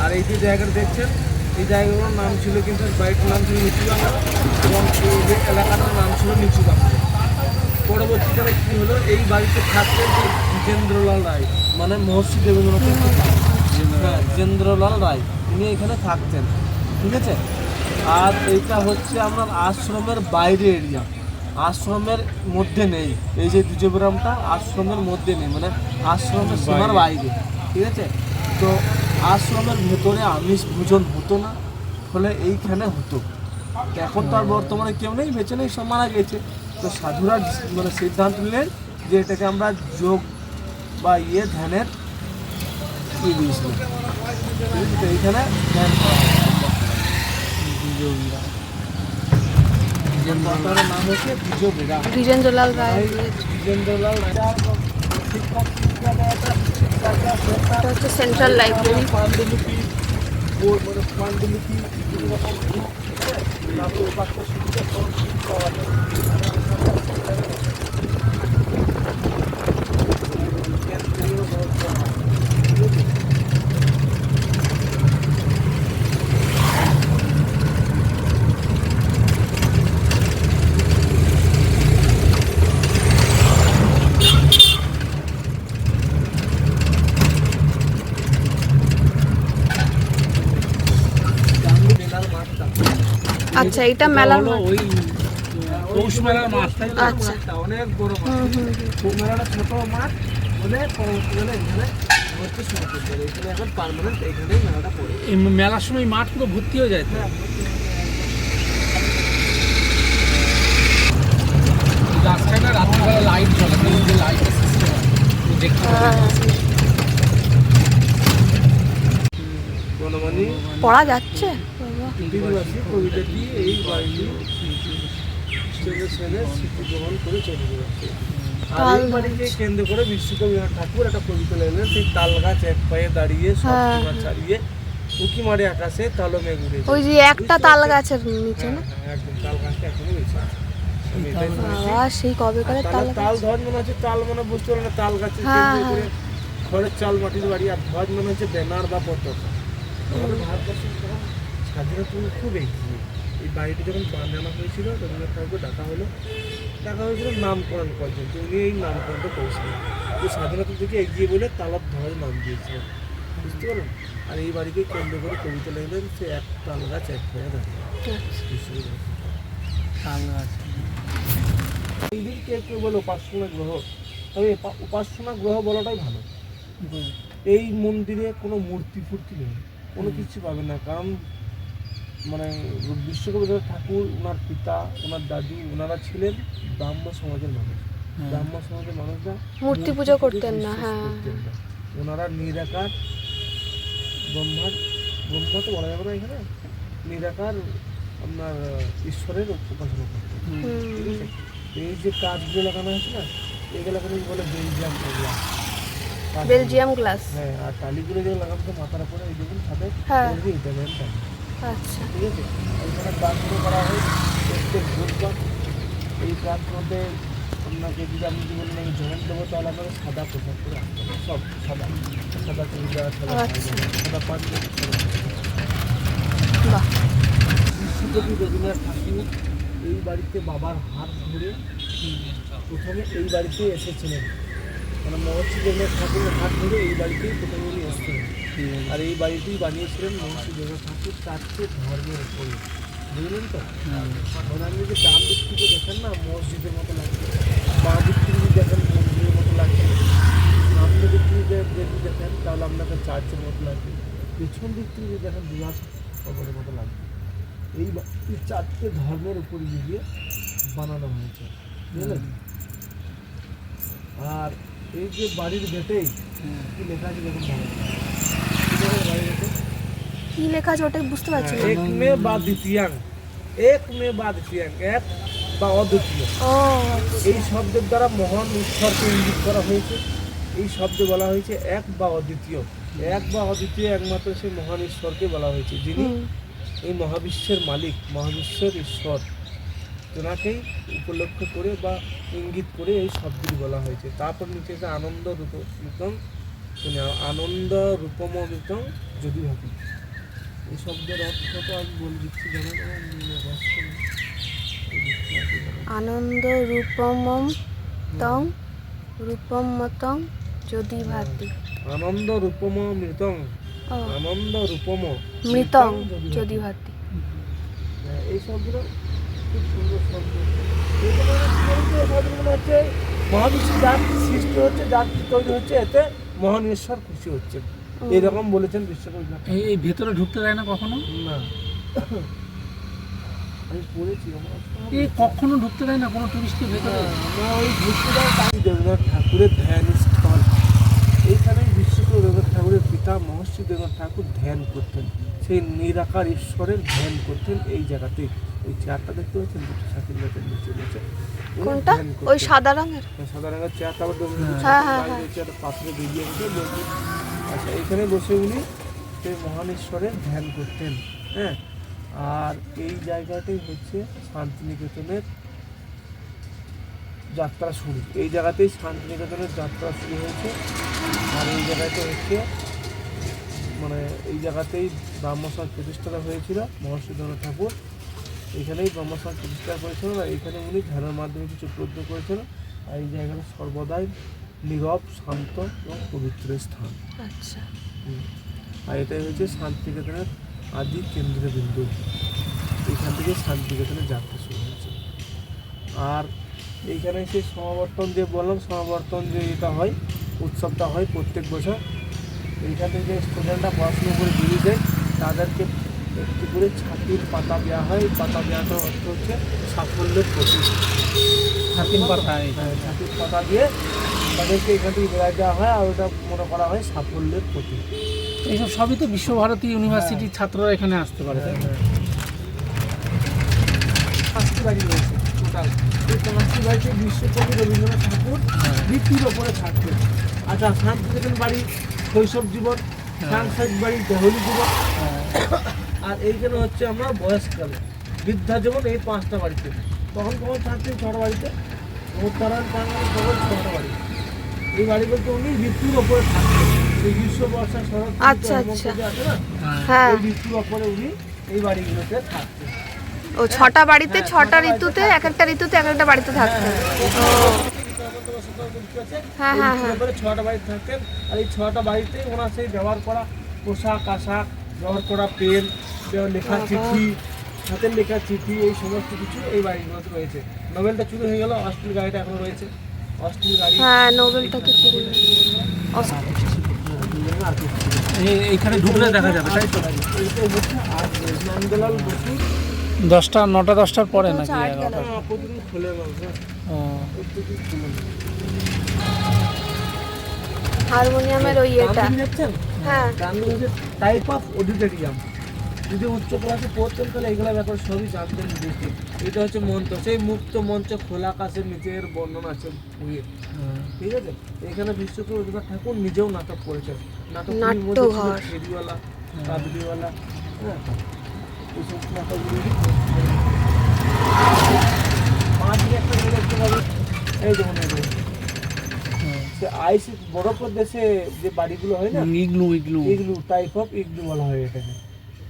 আর এই যে জায়গাটা দেখছেন, এই জায়গাগুলোর নাম ছিল কিন্তু, বাড়িটার নাম ছিল নিচু বাংলা, এবং এই যে এলাকাটার নাম ছিল নিচু বাংলা। পরবর্তীকালে কী হলো, এই বাড়িতে থাকতেন যে জিতেন্দ্রলাল রায়, মানে মহর্ষি দেবেন্দ্রনাথের পিতা, হ্যাঁ, জিতেন্দ্রলাল রায়, তিনি এখানে থাকতেন, ঠিক আছে। আর এইটা হচ্ছে আপনার আশ্রমের বাইরে এরিয়া, আশ্রমের মধ্যে নেই। এই যে বিজয়বিরামটা আশ্রমের মধ্যে নেই, মানে আশ্রমের সীমার বাইরে, ঠিক আছে। তো আশ্রমের ভেতরে আমিষ ভোজন হতো না, ফলে এইখানে হতো। এখন তো আর বর্তমানে কেউ নেই, বেঁচে নেই, সব মারা গেছে। তো সাধুরা মানে সিদ্ধান্ত নিলেন যে এটাকে আমরা যোগ বা ধ্যানের দিয়েছিলাম, এইখানে ধ্যান করা হয়। তার নাম হচ্ছে বিজয় দ্বিজেন্দ্রলাল রায়। বিজেন্দ্রলাল শিক্ষক এটা হচ্ছে সেন্ট্রাল লাইব্রেরি। পাণ্ডুলিপি মানে পাণ্ডুলিপি এরকম তারপর বাচ্চা শিক্ষা পাওয়া যায়। আচ্ছা, এটা মেলার মাঠ। ওই পৌষ মেলার মাঠ, তাই না? আচ্ছা। অনেক বড় মাঠ। পৌষ মেলাটা ছোট মাঠ বলে পরবর্তীকালে এখানে হচ্ছে সমাপ্ত করে। এখানে এখন পার্মানেন্ট এখানেই মেলাটা পড়ে। এই মেলার সময় মাঠ পুরো ভর্তি হয়ে যায় তো? রাস্তায় না রাত্রিবেলা লাইট জ্বলে, যে লাইটের সিস্টেম আছে দেখতে বনমালী পড়া যাচ্ছে দিনবাসী কবিতা দিয়ে এই বাড়ি স্টেজে ছেড়ে স্মৃতি গ্রহণ করে চলে যাচ্ছে। আর এই বাড়িকে কেন্দ্র করে বিশ্বকবি ঠাকুর একটা কবিতা লেখলেন, সেই তাল গাছ এক পায়ে দাঁড়িয়ে সব ছাড়িয়ে উঁকি মারে আকাশে কালো মেঘ উড়েছে। ওই যে একটা তাল গাছের নিচে না? একদম তাল গাছটা এখনো রয়েছে। আমি এটাই শুনেছি। বাবা, সেই কবে করে তাল তাল গাছ। ধ্বজ মনে হচ্ছে, তাল মানে বুঝতে পারো না, তাল গাছের কেন্দ্র করে খড়ের চাল মাটির বাড়ি, আর ধ্বজ মনে হচ্ছে ব্যানার বা পতাকা। আমাদের ভারতবর্ষ যখন স্বাধীনতা খুব এগিয়ে, এই বাড়িটি যখন বানানো হয়েছিল রবীন্দ্রনাথ ঠাকুরকে ডাকা হয়েছিল নামকরণ পর্যন্ত। উনি এই নামকরণটা করেছিলেন, যে স্বাধীনতা থেকে এগিয়ে বলে তালার ধ্বজ নাম দিয়েছিলেন, বুঝতে পারলেন? আর এই বাড়িকে কেন্দ্র করে কবিতা লিখলেন, সে এক তাল গাছ এক পায়ে দাঁড়িয়ে। তাল গাছ। এই দিন কেউ বলে উপাসনা গ্রহ, তবে উপাসনা গ্রহ বলাটাই ভালো। এই মন্দিরে কোনো মূর্তি ফুর্তি নেই, কোনো কিছু পাবে না। কারণ মানে বিশ্বকবি ঠাকুর, ওনার পিতা, ওনার দাদু, ওনারা ছিলেন ব্রাহ্ম সমাজের মানুষ। ব্রাহ্ম সমাজের মানুষরা মূর্তি পুজো করতেন না। হ্যাঁ, ওনারা নিরাকার ব্রহ্মা তো বলা যাবে না এখানে, নিরাকার আপনার ঈশ্বরের উপাসনা করতেন। ঠিক আছে, এই যে কাজগুলো লাগানো হয়েছে না, এগুলো লাগানো বলে বেলজিয়াম গ্লাস। Belgium glass. হ্যাঁ, আর টালিগুলো যেগুলো লাগানো তো মাথার উপরে, এই দেখুন সাথে ইটালিয়ান টালি। আচ্ছা, ঠিক আছে, এইখানে প্রার্থনা করা হয় প্রত্যেক বুধবার। এই প্রার্থনাতে আপনাকে যদি আপনি কি বলেন আমি জয়েন দেবো, তাহলে আপনাকে সাদা পোশাক করে আসতে হবে, সব সাদা সাদা চুড়িদার, সাদা সাদা পাঞ্জাবি। বাহ। বিশ্বকবি রবীন্দ্রনাথ ঠাকুর এই বাড়িতে বাবার হাত ধরে প্রথমে এই বাড়িতে এসেছিলেন। মানে মহর্ষি দেবনাথ ঠাকুরের হাত ধরে এই বাড়িতেই প্রথমে উনি এসেছিলেন। আর এই বাড়িতেই বানিয়েছিলেন মহর্ষি দেবনাথ ঠাকুর 4টে ধর্মের উপরে, বুঝলেন তো? মানে আপনি যে ডান দিক থেকে দেখেন না, মসজিদের মতো লাগছে, বাঁ দিক থেকে যদি দেখেন মন্দিরের মতো লাগছে, সামনে দিক থেকে যদি দেখেন তাহলে আপনাকে চার্চের মতো লাগবে, পেছন দিক থেকে যদি দেখেন বিলাস কবরের মতো লাগবে। এই 4টে ধর্মের উপর দিয়ে বানানো হয়েছে, বুঝলেন? আর এই যে বাড়ির গেটেই কি লেখা আছে দেখুন, কি লেখা আছে ওটাই বুঝতে পারছি না। এক মে বা দ্বিতীয়াং, এক মে বা দ্বিতীয়াং, এক বা অদ্বিতীয়। এই শব্দের দ্বারা মহান ঈশ্বরকে ইঙ্গিত করা হয়েছে। এই শব্দে বলা হয়েছে এক বা অদ্বিতীয়। এক বা অদ্বিতীয় একমাত্র সেই মহান ঈশ্বরকে বলা হয়েছে, যিনি এই মহাবিশ্বের মালিক, মহাবিশ্বের ঈশ্বর। ওনাকেই উপলক্ষ করে বা ইঙ্গিত করে এই শব্দটি বলা হয়েছে। তারপর নিচে যে আনন্দ রূপমিতং, আনন্দ রূপমিতং যদি ভাবি, এই শব্দের অর্থটা আমি বলে দিচ্ছি, জানেন? আনন্দ রূপমম তং রূপমতং যদি ভাতি। আনন্দ রূপম মৃতং, আনন্দ রূপম মৃতং যদি ভাতি। এই শব্দটা খুব সুন্দর শব্দ। মনে হচ্ছে মহাবিশ্ব যার সৃষ্টি হচ্ছে, যার তৈরি হচ্ছে, এতে মহান ঈশ্বর খুশি হচ্ছে, এরকম বলেছেন বিশ্বকবি। এই ভেতরে ঢুকতে দেয় না কখনো? না, আমি পড়েছি, এই কখনো ঢুকতে দেয় না কোনো টুরিস্টের ভেতরে? আমরা ওই ঢুকতে দেয় রবীন্দ্রনাথ ঠাকুরের ধ্যান স্থল। এইখানেই বিশ্বকবি রবীন্দ্রনাথ ঠাকুরের পিতা মহর্ষি দেবনাথ ঠাকুর ধ্যান করতেন, সেই নিরাকার ঈশ্বরের ধ্যান করতেন এই জায়গাতে। এই চেয়ারটা দেখতে পাচ্ছেন দুটো সাইকেল গাছের নিচে রয়েছে কোনটা? ওই সাদা রঙের? সাদা রঙের চেয়ারটা আবার হ্যাঁ, হ্যাঁ, হ্যাঁ। চেয়ারটা পাথরে বেরিয়ে গেছে বলছি। আচ্ছা এখানে বসে উনি সেই মহান ঈশ্বরের ধ্যান করতেন। হ্যাঁ, আর এই জায়গাটাই হচ্ছে শান্তিনিকেতনের যাত্রা শুরু। এই জায়গাতেই শান্তিনিকেতনের যাত্রা শুরু হয়েছে। আর এই জায়গাটা হচ্ছে মানে এই জায়গাতেই ব্রহ্মসমাজ প্রতিষ্ঠাতা হয়েছিল মহর্ষিধর ঠাকুর। এখানেই ব্রহ্মসমাজ প্রতিষ্ঠা করেছিলেন আর এখানে উনি ধ্যানের মাধ্যমে কিছু উপলব্ধ করেছিলেন। আর এই জায়গাটা সর্বদাই নীরব, শান্ত এবং পবিত্র স্থান। আচ্ছা, আর এটাই হচ্ছে শান্তিনিকেতনের আদি কেন্দ্রবিন্দু। এখান থেকে শান্তিনিকেতনের যাত্রা শুরু হয়েছে। আর এইখানে সেই সমাবর্তন যে বললাম, সমাবর্তন যে এটা হয়, উৎসবটা হয় প্রত্যেক বছর। এইখান থেকে যে স্টুডেন্টরা পড়াশুনো করে বেরিয়ে যায় তাদেরকে একটু করে ছাতির পাতা দেওয়া হয়। এই পাতা দেওয়াটার অর্থ হচ্ছে সাফল্যের প্রতীক। ছাতিম পাতা, হ্যাঁ, ছাতির পাতা দিয়ে তাদেরকে এখান থেকে বেড়ায় দেওয়া হয় আর ওটা মনে করা হয় সাফল্যের প্রতীক। এইসব সবই তো বিশ্বভারতী ইউনিভার্সিটির ছাত্ররা এখানে আসতে পারে, তাই না? পাঁচটি বাড়ি রয়েছে টোটাল। এই পাঁচটি বাড়িতে বিশ্বকবি রবীন্দ্রনাথ ঠাকুর ভিত্তির ওপরে থাকতেন। আচ্ছা, শান্তিনিকেতন বাড়ি শৈশব জীবন, সাংসারিক বাড়ি দেহলি জীবন, আর এইখানে হচ্ছে আমরা বয়সকালে বৃদ্ধা জীবন। এই পাঁচটা বাড়িতে তখন থাকতেন ছটা বাড়িতে, উত্তরায়ণ বাংলার খবর ছটা বাড়ি। এই বাড়িগুলোতে উনি ভিত্তির ওপরে থাকতেন। এই গ্রীষ্ম বর্ষা শরৎ আচ্ছা, আচ্ছা। আছে না, হ্যাঁ। ওই ভিত্তির ওপরে উনি এই বাড়িগুলোতে থাকতেন। ও 6টা বাড়িতে 6টা ঋতুতে এক একটা ঋতুতে এক একটা বাড়িতে থাকতে। হ্যাঁ, হ্যাঁ, হ্যাঁ। 6টা বাড়ি থাকতেন। আর এই 6টা বাড়িতে ওনার সেই ব্যবহার করা পোশাক আশাক, ব্যবহার করা পেন, লেখা চিঠি, হাতের লেখা চিঠি, এই সমস্ত কিছু এই বাড়িগুলোতে রয়েছে। নোবেলটা চুরি হয়ে গেল, অস্ট্রেল গাড়িটা এখনো রয়েছে। অস্ট্রেল গাড়ি, হ্যাঁ, নোবেলটা তো চুরি হয়ে গেল। এইখানে ঢুকলে দেখা যাবে, তাই তো? এইটাই হচ্ছে আর নন্দলাল বসু 10টা 9টা 10টার পরে নাকি? Art gallery. প্রতিদিন খুলে গেছে, ও, প্রতিদিন খুলে হারমোনিয়ামের ওই এটা। দেখছেন? হ্যাঁ, গান্ধী হচ্ছে টাইপ অফ অডিটোরিয়াম। যদি উচ্চ ক্লাসে পড়তেন তাহলে এগুলো ব্যাপারে সবই জানতেন বেশি। এটা হচ্ছে মঞ্চ, সেই মুক্ত মঞ্চ, খোলা আকাশের নিচের বর্ণনা আছে বইয়ে। ঠিক আছে, এখানে বিশ্বকবি রবীন্দ্রনাথ ঠাকুর নিজেও নাটক করেছেন। নাট্যঘর। ফেরিওয়ালা, কাবুলিওয়ালা, হ্যাঁ, এইসব নাটকগুলি পাঁচ একটা মিলে দেখতে পাবে। এই দেখুন, এই দেখুন, সে আইস বরফের দেশে যে বাড়িগুলো হয় না, igloo igloo, type of igloo বলা হয় এটাকে।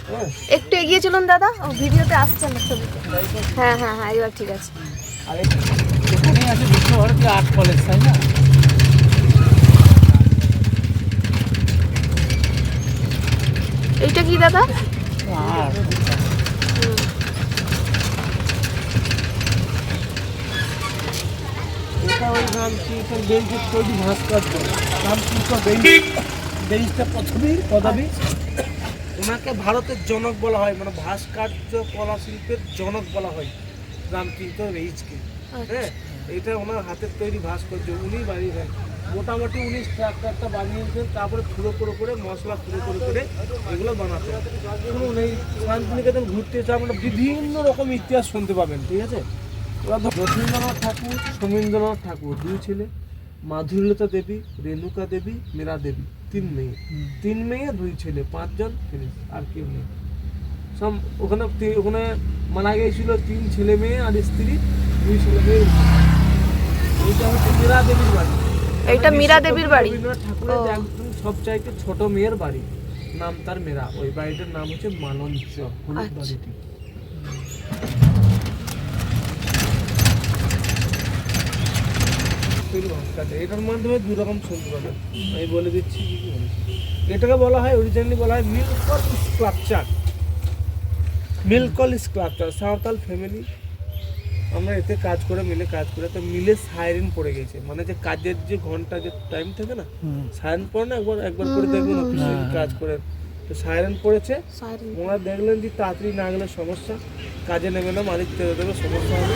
হ্যাঁ, একটু এগিয়ে চলুন দাদা, ও ভিডিওতে আসছে না ছবিতে। হ্যাঁ, হ্যাঁ, হ্যাঁ, এবার ঠিক আছে। আর এখানেই আছে বিশ্বভারতী আর্ট কলেজ, তাই না? এইটা কি দাদা? আর এটা ওই রামকৃষ্ণ বেঞ্চের তৈরি ভাস্কর্য। রামকৃষ্ণ বেঞ্চটা প্রথমেই পদাবি, ওনাকে ভারতের জনক বলা হয়, মানে ভাস্কর্য কলা শিল্পের জনক বলা হয় রামকৃষ্ণ বেঞ্চকে। হ্যাঁ, এটা ওনার হাতের তৈরি ভাস্কর্য, উনি বানিয়েছেন। মোটামুটি উনি স্ট্রাকচারটা বানিয়েছেন, তারপরে থুড়ো করে মশলা থুড়ো করে এগুলো বানাতেন। শুনুন, এই শান্তিনিকেতন ঘুরতে এসে আপনারা বিভিন্ন রকম ইতিহাস শুনতে পাবেন। ঠিক আছে, রথীন্দ্রনাথ ঠাকুর, সোমেন্দ্রনাথ ঠাকুর, দুই ছেলে, মাধুরীলতা দেবী, রেণুকা দেবী, মীরা দেবী, তিন মেয়ে 2 ছেলে, 5 জন ফিনিশ, আর কেউ নেই। সব ওখানে মারা গিয়েছিল 3 ছেলে মেয়ে আর স্ত্রী, 2 ছেলে মেয়ে। এইটা হচ্ছে মীরা দেবীর বাড়ি। এইটা মীরা দেবীর বাড়ি। রবীন্দ্রনাথ ঠাকুরের একদম সবচাইতে ছোট মেয়ের বাড়ি, নাম তার মীরা। ওই বাড়িটার নাম হচ্ছে মালঞ্চ, হলুদ বাড়িটি। এটার মাধ্যমে 2 রকম শুনতে পাবেন, আমি বলে দিচ্ছি কি কি বলেছি। এটাকে বলা হয়, অরিজিনালি বলা হয় mill call sculpture. Mill call sculpture, Santhal family. আমরা এতে কাজ করে তো মিলে সাইরেন পড়ে গেছে, মানে যে কাজের যে ঘন্টা যে টাইম থাকে না, সাইরেন পড়ে না, একবার করে দেখবেন অফিসে কাজ করে, তো সাইরেন পড়েছে। ওনারা দেখলেন যে তাড়াতাড়ি না গেলে সমস্যা, কাজে নেবে না, মালিক তেড়ে দেবে, সমস্যা হবে,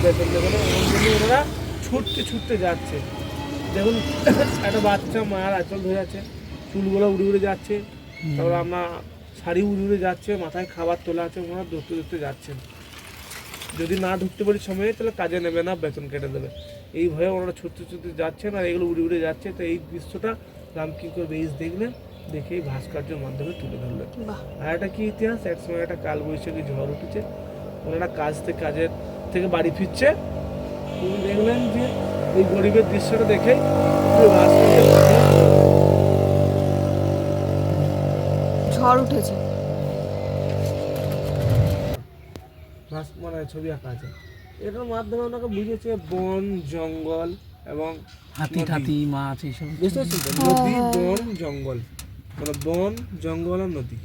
বেতন দেবে না। ওনারা ছুটতে যাচ্ছে। দেখুন, একটা বাচ্চা মায়ের আঁচল ধরে যাচ্ছে, চুলগুলো উড়ে যাচ্ছে, তারপরে আমরা শাড়ি উড়ে যাচ্ছে, মাথায় খাবার তোলা আছে, ওনারা দৌড়তে যাচ্ছেন। যদি না ঢুকতে পারি সময়ে তাহলে কাজে নেবে না, বেতন কেটে দেবে। এই ভয়ে ওনারা ছুটতে ছুটতে যাচ্ছেন আর এগুলো উড়ে উড়ে যাচ্ছে। তো এই দৃশ্যটা রামকিঙ্কর বেইজ দেখলেন, দেখেই ভাস্কর্যের মাধ্যমে তুলে ধরলেন। বাহ। আর একটা কি ইতিহাস, এক সময় একটা কালবৈশাখী ঝড় উঠেছে, ওনারা কাজের থেকে বাড়ি ফিরছে, তিনি দেখলেন যে এই গরিবের দৃশ্যটা দেখেই ঝড় উঠেছে। মানে ছবি আঁকা আছে। এটার মাধ্যমে ওনাকে বুঝেছে বন জঙ্গল এবং হাতি নদী। টাতি মাছ এইসব বুঝতে পারছেন তো? নদী বন জঙ্গল, মানে বন জঙ্গল আর নদী।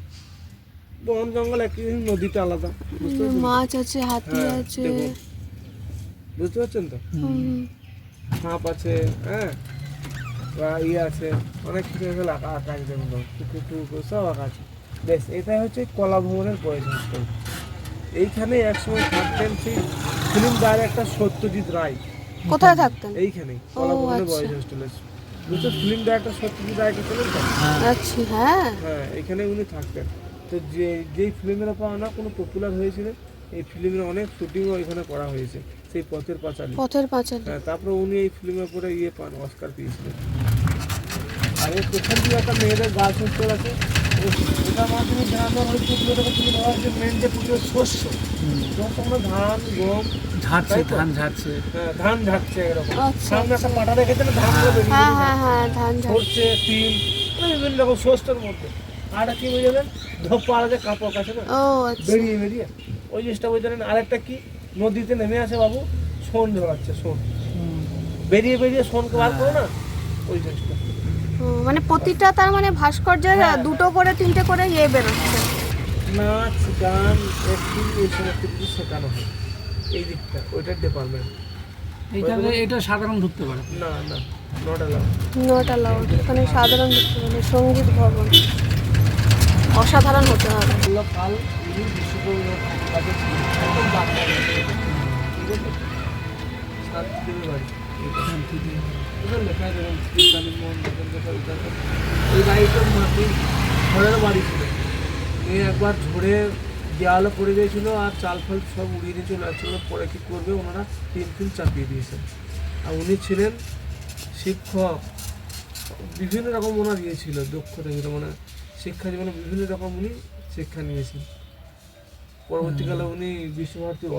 বন জঙ্গল একই জিনিস, নদীটা আলাদা। বুঝতে পারছেন তো? মাছ আছে, হাতি হ্যাঁ, আছে। দেখুন। বুঝতে পারছেন তো? হুম। সাপ আছে, হ্যাঁ, বা ইয়ে আছে, অনেক কিছু আছে আঁকা আঁকা আছে, দেখুন কুকুর টুকুর সব আঁকা আছে। বেশ, এটাই হচ্ছে কলা ভবনের বয়েজ হোস্টেল। এইখানে একসময় থাকতেন সেই ফিল্ম ডাইরেক্টর সত্যজিৎ রায়। কোথায় থাকতেন? এইখানেই কলা ভবনের আচ্ছা। বয়েজ হোস্টেলে। বুঝতে, ফিল্ম ডাইরেক্টর সত্যজিৎ রায়কে চেনেন তো? আচ্ছা, হ্যাঁ। হ্যাঁ, এখানে উনি থাকতেন। তো যেই ফিল্মের ওপর না কোনো পপুলার হয়েছিলেন, এই ফিল্মের অনেক শুটিংও এখানে করা হয়েছে, সেই পথের পাঁচালী। পথের পাঁচালী। হ্যাঁ, তারপরে উনি এই ফিল্মের উপরে ইয়ে পান, অস্কার পেয়েছিলেন। আর এর পেছন দিয়ে একটা মেয়েদের গার্লস হোস্টেল আছে, এটার মাধ্যমে ধান ওই পুজোটাকে তুলে ধরা হচ্ছে। মেন যে পুজোর শস্য, যখন তোমরা ধান গম ঝাড়ছে, তাই তো? ধান ঝাড়ছে। হ্যাঁ, ধান ঝাড়ছে এরকম। আচ্ছা, সামনে একটা পাটা রেখেছে না, ধানগুলো বেরিয়ে হ্যাঁ বেরিয়ে হ্যাঁ হ্যাঁ, ধান ঝাড়। সরষে, তিল, মানে বিভিন্ন রকম শস্যের মধ্যে। আর একটা কি বুঝলেন, ধোপা আছে, কাপড় আছে না, ও আচ্ছা। বেরিয়ে বেরিয়ে ওই জিনিসটা বুঝলেন। আরেকটা কি, নদীতে নেমে আসে বাবু, সোন ধরাচ্ছে, সোন বেরিয়ে বেরিয়ে সোনকে বার করো না, ওই জিনিসটা। ও, মানে প্রতিটা তার মানে ভাস্কর্যের হ্যাঁ। দুটো করে তিনটে করে ইয়ে বেরোচ্ছে। নাচ গান অ্যাক্টিং এই সমস্ত কিছু শেখানো হয় এই দিকটা, ওইটার ডিপার্টমেন্ট। এইখানে এটা সাধারণ ঢুকতে পারে। না না, নট অ্যালাউড। Not allowed. এখানে সাধারণ দেখতে মানে সঙ্গীত ভবন অসাধারণ হতে হবে। কাল উনি বিশ্বকর্মার কাছে ছিলেন, একদম বাংলা, ঠিক আছে? শান্তিদেবের বাড়ি, ওখানে লেখা আছে যেমন শ্রী কালীমোহন নগেন্দ্র বিদ্যাসাগর। এই বাড়িটার মাটি ঝড়ের বাড়ি ছিল। এই একবার ঝড়ে দেওয়ালে পড়ে গিয়েছিল আর চাল ফাল সব উড়িয়ে নিয়ে চলে আসছিল। পরে কী করবে, ওনারা টিন চাপিয়ে দিয়েছেন। আর উনি ছিলেন শিক্ষক, বিভিন্ন রকম ওনার ইয়ে ছিল, দক্ষতা ছিল, মানে শিক্ষা জীবনে বিভিন্ন রকম উনি শিক্ষা নিয়েছেন। পরবর্তীকালে উনি বিশ্বভারতীর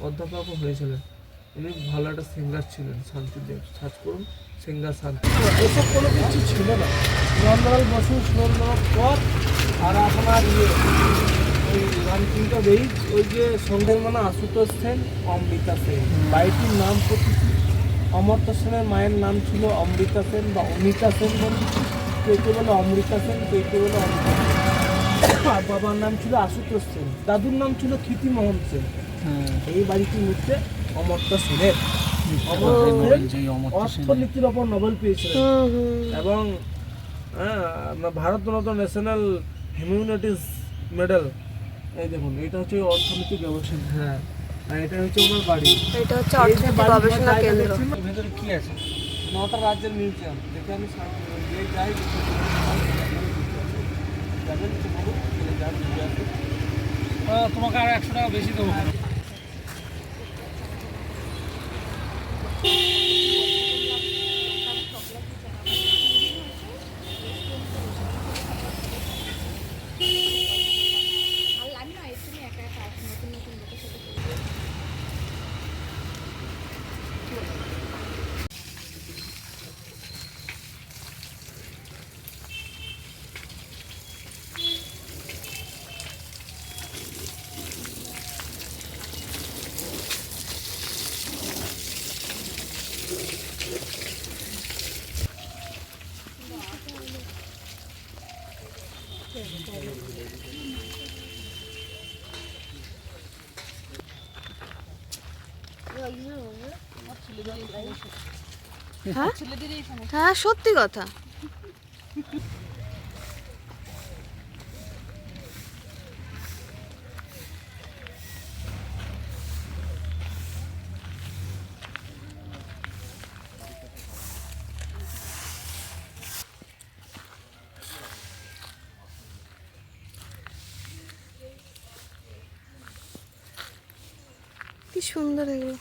অধ্যাপকও হয়েছিলেন। উনি ভালো একটা সিঙ্গার ছিলেন, শান্তিদেব, সার্চ করুন সিঙ্গার শান্তি। এসব কোনো কিছু ছিল না। নন্দলাল বসু সুরেন্দ্রনাথ পর আর আপনার ইয়ে ওই রামকিঙ্কর বেইজ, ওই যে সন্ধ্যের মানে আশুতোষ সেন, অমৃতা সেন। বাড়িটির নাম প্রতিটি, অমর্ত্য সেনের মায়ের নাম ছিল অমৃতা সেন বা অমিতা সেন বলে, কেউ কেউ বলে অমৃতা সেন, কেউ কেউ বলে অমৃতা সেন। আর বাবার নাম ছিল আশুতোষ সেন, দাদুর নাম ছিল ক্ষিতিমোহন সেন। এই বাড়িটির মধ্যে অমর্ত্য সেনের অর্থনীতির ওপর নোবেল পেয়েছিলেন। এবং আপনার ভারতরত্ন ন্যাশনাল হিউম্যানিটিস মেডেল। এই দেখুন, এটা হচ্ছে অর্থনৈতিক গবেষণা। হ্যাঁ, আর এটা হচ্ছে ওনার বাড়ি। এটা হচ্ছে অর্থনৈতিক গবেষণা কেন্দ্র। ভেতরে কি আছে, 9টা রাজ্যের মিউজিয়াম, দেখে আমি যাই তোমাকে আর 100 টাকা বেশি দেবো। হ্যাঁ হ্যাঁ, সত্যি কথা। সুন্দর এগুলো।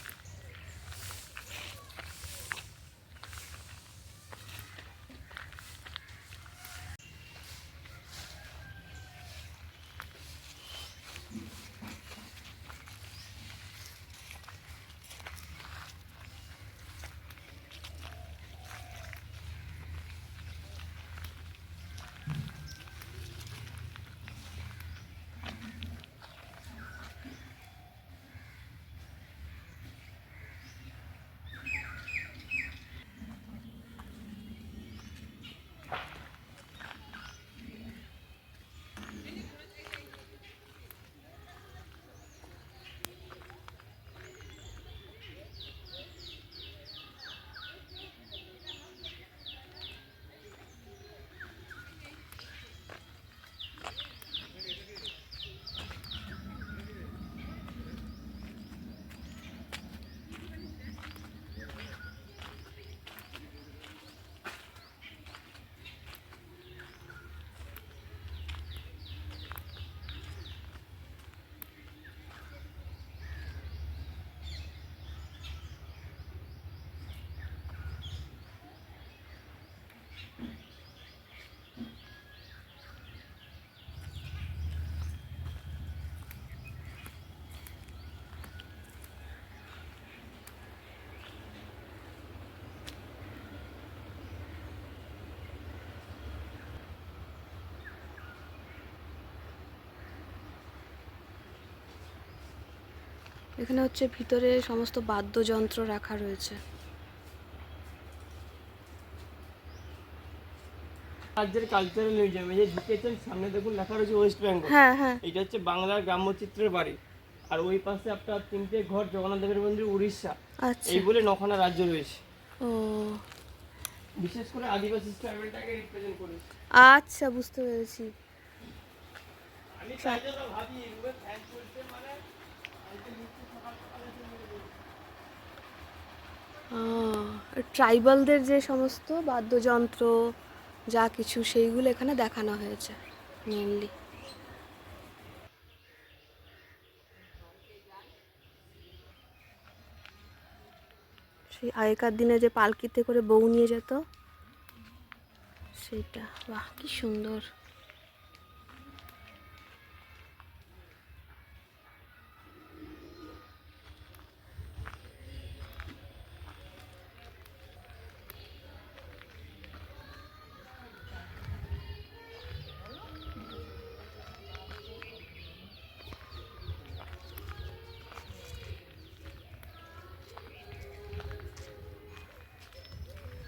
এখানে হচ্ছে ভিতরে সমস্ত বাদ্যযন্ত্র রাখা রয়েছে। রাজ্যের কালচারাল মিউজিয়াম, এই যে ঢুকেছেন সামনে দেখুন লেখা রয়েছে ওয়েস্ট বেঙ্গল। হ্যাঁ হ্যাঁ। এটা হচ্ছে বাংলার গ্রাম্যচিত্রের বাড়ি। আর ওই পাশে আপনার 3টে ঘর, জগন্নাথ দেবের মন্দির, উড়িষ্যা। আচ্ছা। এই বলে 9খানা রাজ্য রয়েছে। ও বিশেষ করে আদিবাসী ট্রাইবেলটাকে রিপ্রেজেন্ট করে। আচ্ছা, বুঝতে পেরেছি। আমি তাই জন্য ভাবি এগুলো ফ্যান চলছে মানে আজকে নিশ্চয়ই সকাল সকাল এসে নিয়ে যাবো। ট্রাইবালদের যে সমস্ত বাদ্যযন্ত্র যা কিছু সেইগুলো এখানে দেখানো হয়েছে মেনলি। সেই আগেকার দিনে যে পালকিতে করে বউ নিয়ে যেত সেটা। বাহ, কি সুন্দর।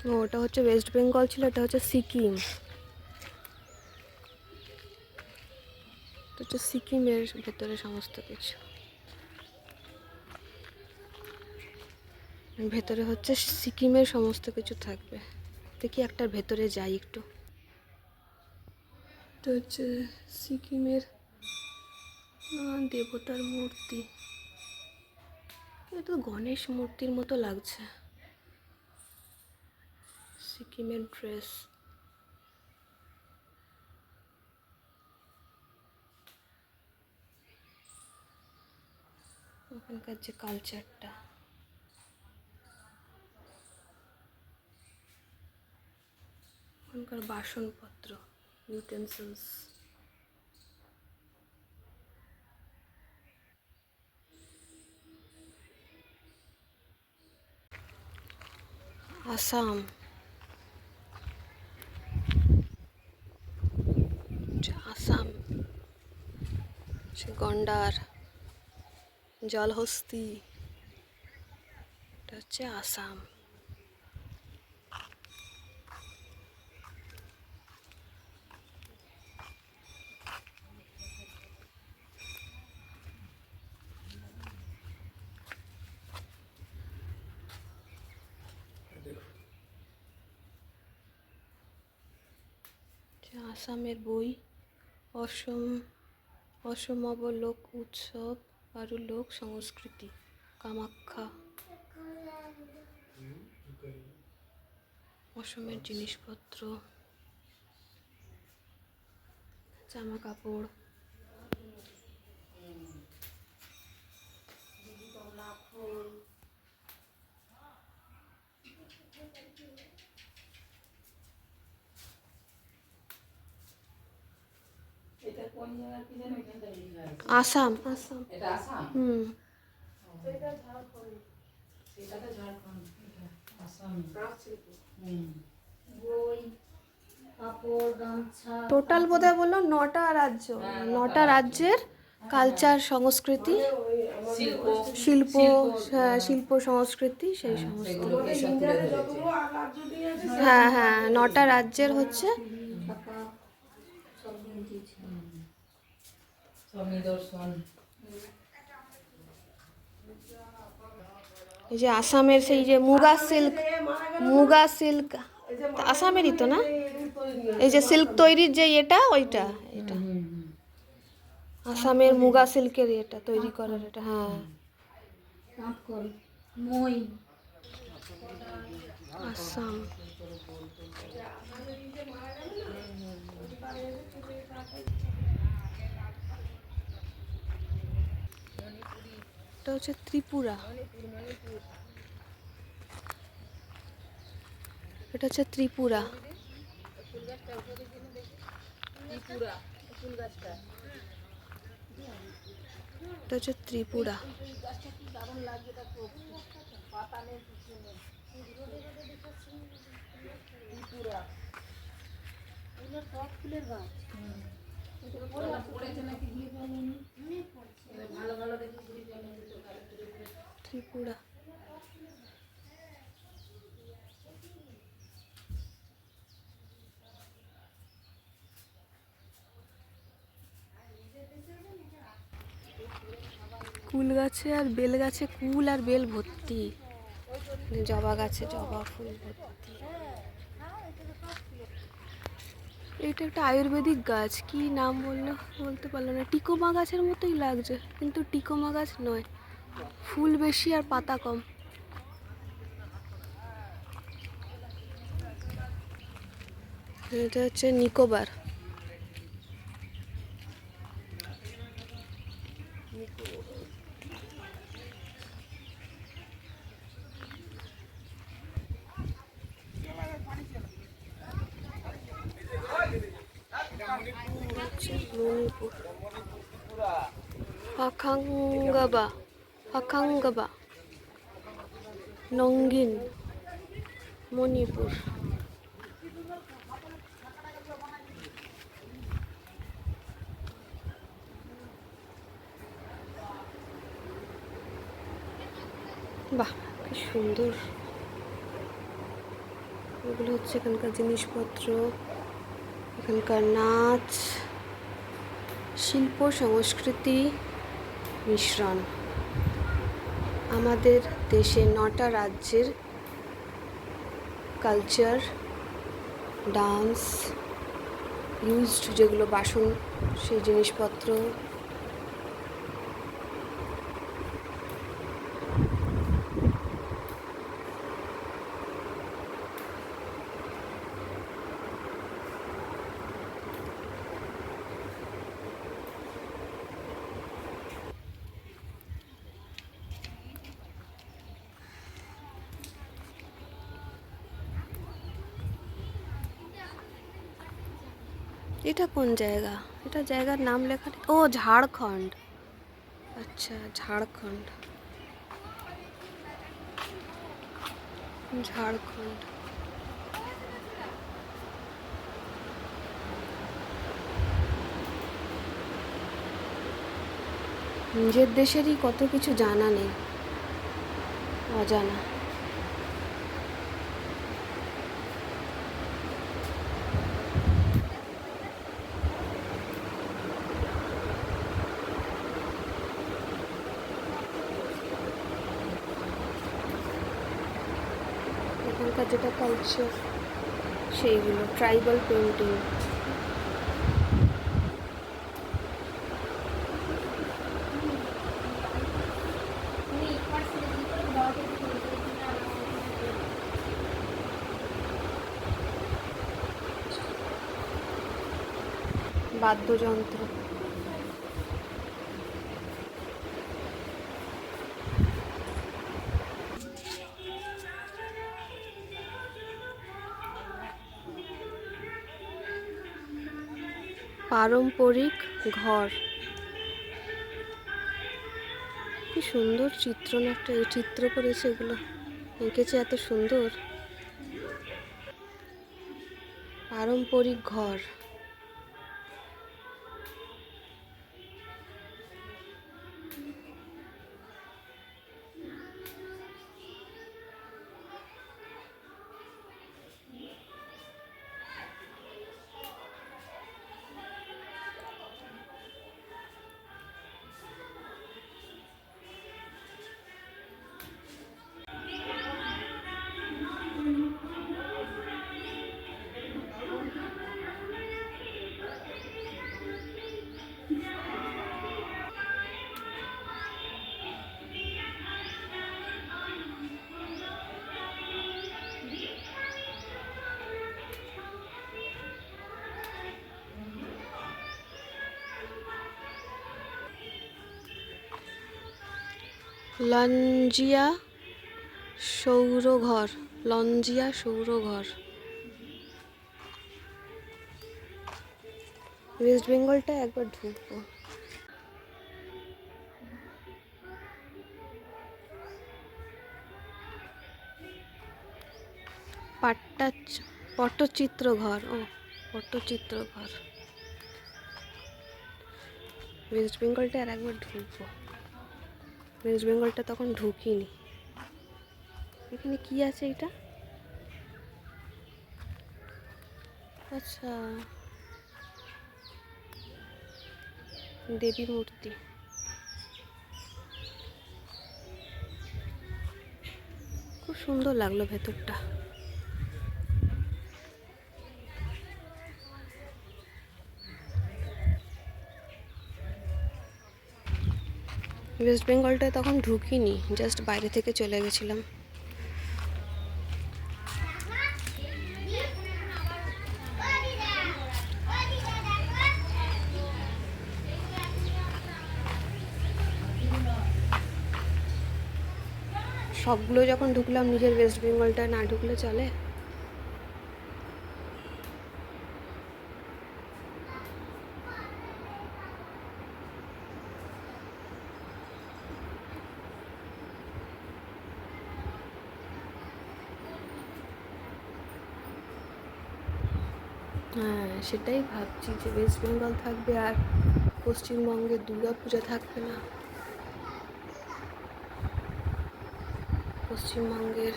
ও, ওটা হচ্ছে ওয়েস্ট বেঙ্গল ছিল, এটা হচ্ছে সিকিম। এটা হচ্ছে সিকিমের ভেতরে সমস্ত কিছু। ভেতরে হচ্ছে সিকিমের সমস্ত কিছু থাকবে। দেখি একটার ভেতরে যাই একটু। এটা হচ্ছে সিকিমের দেবতার মূর্তি। এটা তো গণেশ মূর্তির মতো লাগছে। সিকিমের ড্রেস। ওখানকার যে কালচারটা, ওখানকার বাসনপত্র, ইউটেন্সিলস। আসাম, আসাম সে গন্ডার, জলহস্তি, এটা হচ্ছে আসাম। আসামের বই, অসমাব লোক উৎসব আর লোক সংস্কৃতি, কামাখ্যা। অসমের জিনিসপত্র, জামা কাপড়। আসাম আসাম এটা আসাম হুম সেটা তো ঝাড়খণ্ড এটা আসাম বই কাপড় গামছা টোটাল বোধহয় বললো 9টা রাজ্য, 9টা রাজ্যের কালচার সংস্কৃতি শিল্প শিল্প, হ্যাঁ, শিল্প সংস্কৃতি সেই সমস্ত। সেগুলো সব তুলে ধরেছে হ্যাঁ হ্যাঁ 9টা রাজ্যের হচ্ছে ঢাকা সব দিয়েছে সব নিদর্শন এই যে আসামের সেই যে মুগা সিল্ক আসামেরই তো না, এই যে সিল্ক তৈরির যে এটা ওইটা এটা আসামের মুগা সিল্কের এটা তৈরি করার এটা, হ্যাঁ কাঁকল মই আসাম। এটা হচ্ছে ত্রিপুরা, এটা হচ্ছে ত্রিপুরা। এটা হচ্ছে ত্রিপুরা। ত্রিপুরা কুল গাছে আর বেল গাছে, কুল আর বেল ভর্তি, জবা গাছে জবা ফুল ভর্তি। এটা একটা আয়ুর্বেদিক গাছ, কি নাম বললো বলতে পারলো না, টিকোমা গাছের মতোই লাগছে কিন্তু টিকোমা গাছ নয়, ফুল বেশি আর পাতা কম। এটা হচ্ছে নিকোবর। মণিপুর পাখাঙ্গাবা নঙ্গিন মণিপুর। বাহ কি সুন্দর, এগুলো হচ্ছে এখানকার জিনিসপত্র, এখানকার নাচ, শিল্প সংস্কৃতি মিশ্রণ। আমাদের দেশে 9টা রাজ্যের কালচার, ডান্স, ইউজড যেগুলো বাসন সেই জিনিসপত্র, এটা কোন জায়গা, এটা জায়গার নাম লেখা নেই। ও ঝাড়খণ্ড, আচ্ছা ঝাড়খণ্ড, ঝাড়খণ্ড। নিজের দেশেরই কত কিছু জানা নেই, অজানা। এখানকার যেটা কালচার সেইগুলো, ট্রাইবাল পেন্টিং, বাদ্যযন্ত্র, পারম্পরিক ঘর। কি সুন্দর চিত্রণ, একটা চিত্র করেছে, এগুলো এঁকেছে এত সুন্দর। পারম্পরিক ঘর। লঞ্জিয়া সৌরঘর। লঞ্জিয়া সৌরঘর। ওয়েস্ট বেঙ্গলটা একবার ঢুকবো। পটচিত্র ঘর। ও পটচিত্র ঘর। ওয়েস্ট বেঙ্গলটা আর একবার ঢুকবো। ওয়েস্ট বেঙ্গলটা তখন ঢুকিনি। এখানে কি আছে এটা? আচ্ছা, দেবী মূর্তি। খুব সুন্দর লাগলো ভেতরটা। ওয়েস্ট বেঙ্গলটায় তখন ঢুকিনি, জাস্ট বাইরে থেকে চলে গেছিলাম। সবগুলো যখন ঢুকলাম, নিজের ওয়েস্ট বেঙ্গলটা না ঢুকলে চলে? হ্যাঁ, সেটাই ভাবছি যে ওয়েস্ট বেঙ্গল থাকবে আর পশ্চিমবঙ্গের দুর্গাপূজা থাকবে না। পশ্চিমবঙ্গের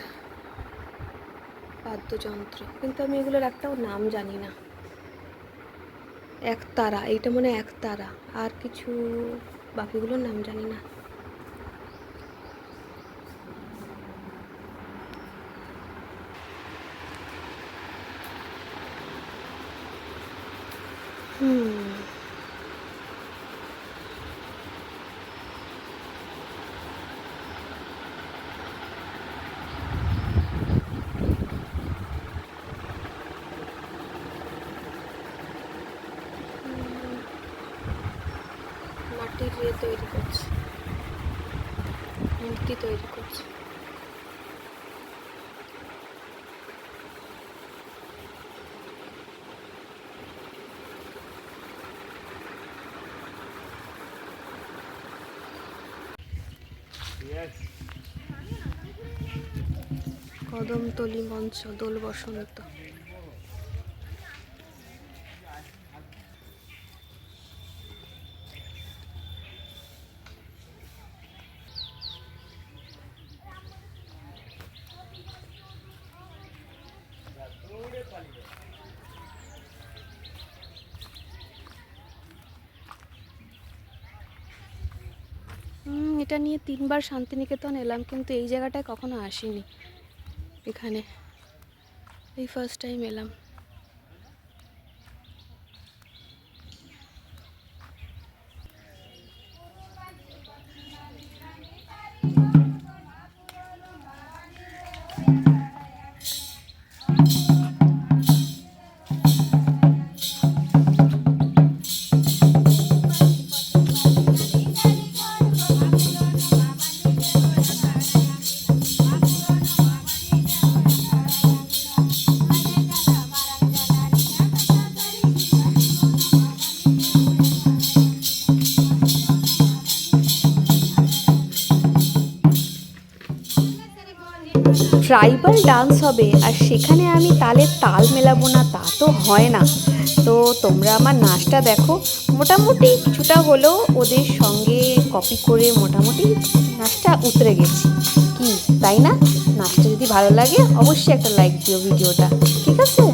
বাদ্যযন্ত্র, কিন্তু আমি এগুলোর একটাও নাম জানি না। একতারা, এইটা মনে হয় একতারা, আর কিছু বাকিগুলোর নাম জানি না। মাটির তৈরি করছে, মূর্তি তৈরি করছে। কদমতলী মঞ্চ, দোল বসন্ত। এটা নিয়ে 3বার শান্তিনিকেতন এলাম, কিন্তু এই জায়গাটায় কখনো আসিনি। এখানে এই ফার্স্ট টাইম এলাম। ট্রাইবাল ডান্স হবে আর সেখানে আমি তালের তাল মেলাবো না তা তো হয় না। তো তোমরা আমার নাচটা দেখো, মোটামুটি কিছুটা হলেও ওদের সঙ্গে কপি করে মোটামুটি নাচটা উতরে গেছি কি, তাই না? নাচটা যদি ভালো লাগে অবশ্যই একটা লাইক দিও ভিডিওটা, ঠিক আছে?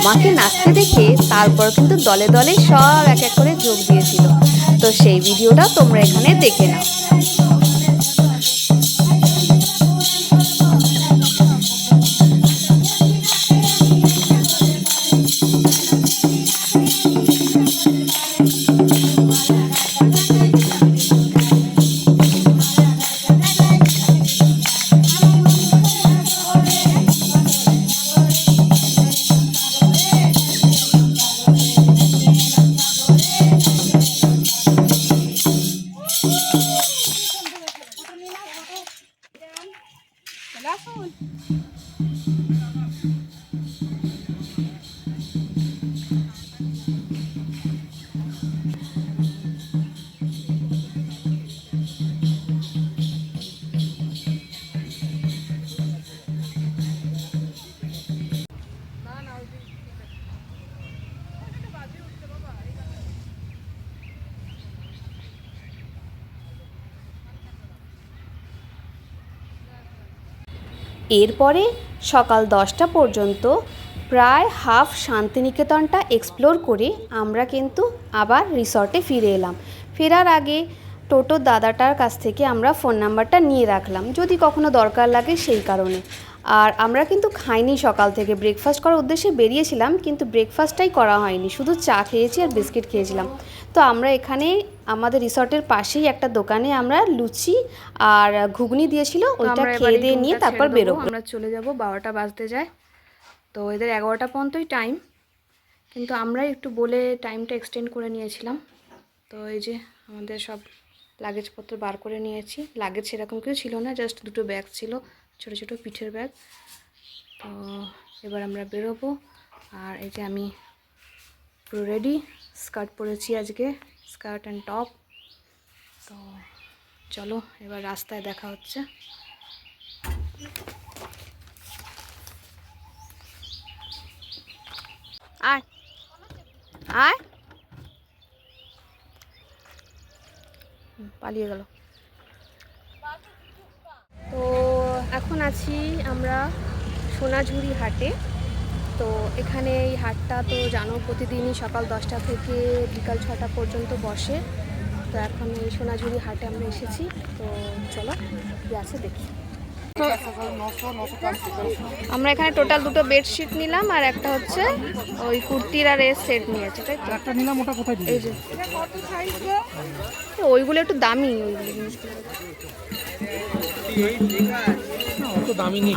আমাকে নাচতে দেখে তারপর কিন্তু দলে দলে সব এক এক করে যোগ দিয়েছিল। তো সেই ভিডিওটা তোমরা এখানে দেখে নাও। এরপরে সকাল 10টা পর্যন্ত প্রায় হাফ শান্তিনিকেতনটা এক্সপ্লোর করে আমরা কিন্তু আবার রিসর্টে ফিরে এলাম। ফেরার আগে টোটো দাদাটার কাছ থেকে আমরা ফোন নাম্বারটা নিয়ে রাখলাম যদি কখনো দরকার লাগে সেই কারণে। আর আমরা কিন্তু খাইনি, সকাল থেকে ব্রেকফাস্ট করার উদ্দেশ্যে বেরিয়েছিলাম কিন্তু ব্রেকফাস্টটাই করা হয়নি, শুধু চা খেয়েছি আর বিস্কিট খেয়েছিলাম। তো আমরা এখানে আমাদের রিসর্টের পাশেই একটা দোকানে আমরা লুচি আর ঘুগনি দিয়েছিল, ওইটা খেয়ে দিয়ে নিয়ে তারপর বেরোবো। আমরা চলে যাব, 12টা বাজতে যায়। তো এদের 11টা পর্যন্তই টাইম, কিন্তু আমরা একটু বলে টাইমটা এক্সটেন্ড করে নিয়েছিলাম। তো এই যে আমাদের সব লাগেজপত্র বার করে নিয়েছি। লাগেজ সেরকম কিছু ছিল না, জাস্ট দুটো ব্যাগ ছিল, ছোটো ছোটো পিঠের ব্যাগ। তো এবার আমরা বেরোবো। আর এই যে আমি পুরো রেডি, স্কার্ট পরেছি আজকে, স্কার্ট অ্যান্ড টপ। তো চলো এবার রাস্তায় দেখা হচ্ছে। আয় আয়, পালিয়ে গেল। তো এখন আছি আমরা সোনাঝুরি হাটে। তো এখানে এই হাটটা তো জানো প্রতিদিনই সকাল 10টা থেকে বিকাল 6টা পর্যন্ত বসে। তো এখন এই সোনাঝুরি হাটে আমরা এসেছি। তো চলো কি আছে দেখি। আমরা এখানে টোটাল দুটো বেডশিট নিলাম আর একটা হচ্ছে ওই কুর্তির আর এর সেট নিয়েছে, তাই তো? একটা নিলাম, ওটা কোথায় দিই? এই যে ওইগুলো একটু দামি, ওইগুলো জিনিসগুলো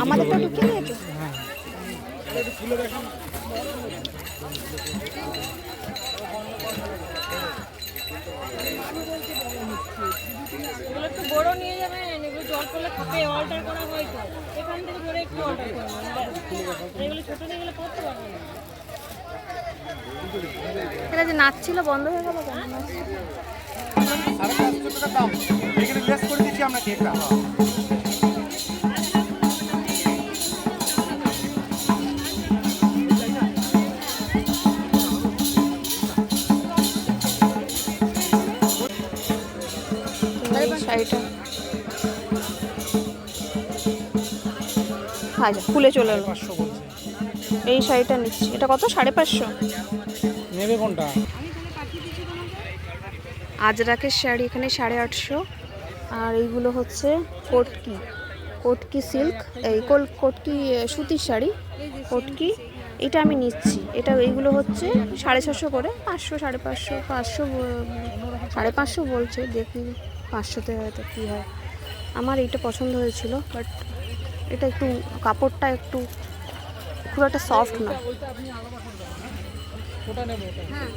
আমাদেরটা ঢুকে নিয়েছে। এগুলো একটু বড় নিয়ে যাবেন, এগুলো জল করলে খাপে অল্টার করা হয় তো এখান থেকে ধরে একটু অল্টার করবেন, এগুলো ছোট নিয়ে গেলে পড়তে পারবেন না। এটা যে নাচছিল বন্ধ হয়ে গেল কেন? আচ্ছা খুলে চলে এলো। 500 বলছে। এই শাড়িটা নিচ্ছি, এটা কত? 550। নেবে কোনটা? আজরাকের শাড়ি এখানে 850। আর এইগুলো হচ্ছে কটকি, কটকি সিল্ক, এই কটকি সুতির শাড়ি, কটকি। এটা আমি নিচ্ছি, এটা এইগুলো হচ্ছে 650 করে, 500, 550, 500, 550 বলছে, দেখি 500তে হয়তো কী হয়। আমার এইটা পছন্দ হয়েছিল, বাট এটা একটু কাপড়টা একটু খুব একটা সফট না। ওটা নেবো ওটা। হ্যাঁ।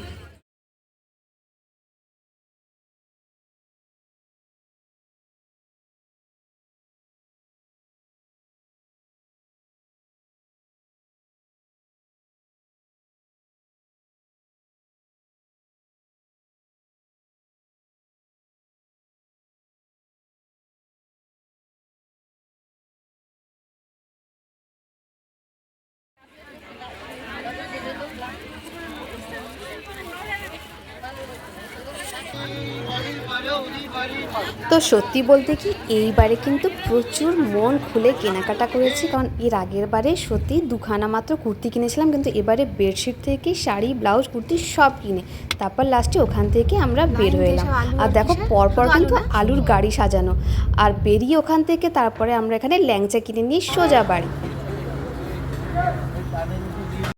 তো সত্যি বলতে কি এইবারে কিন্তু প্রচুর মন খুলে কেনাকাটা করেছি, কারণ এর আগের বারে সত্যি দুখানা মাত্র কুর্তি কিনেছিলাম, কিন্তু এবারে বেডশিট থেকে শাড়ি, ব্লাউজ, কুর্তি সব কিনে তারপর লাস্টে ওখান থেকে আমরা বের হয়ে এলাম। আর দেখো পরপর কিন্তু আলুর গাড়ি সাজানো, আর বেরিয়ে ওখান থেকে তারপরে আমরা এখানে ল্যাংচা কিনে নিয়ে সোজা বাড়ি।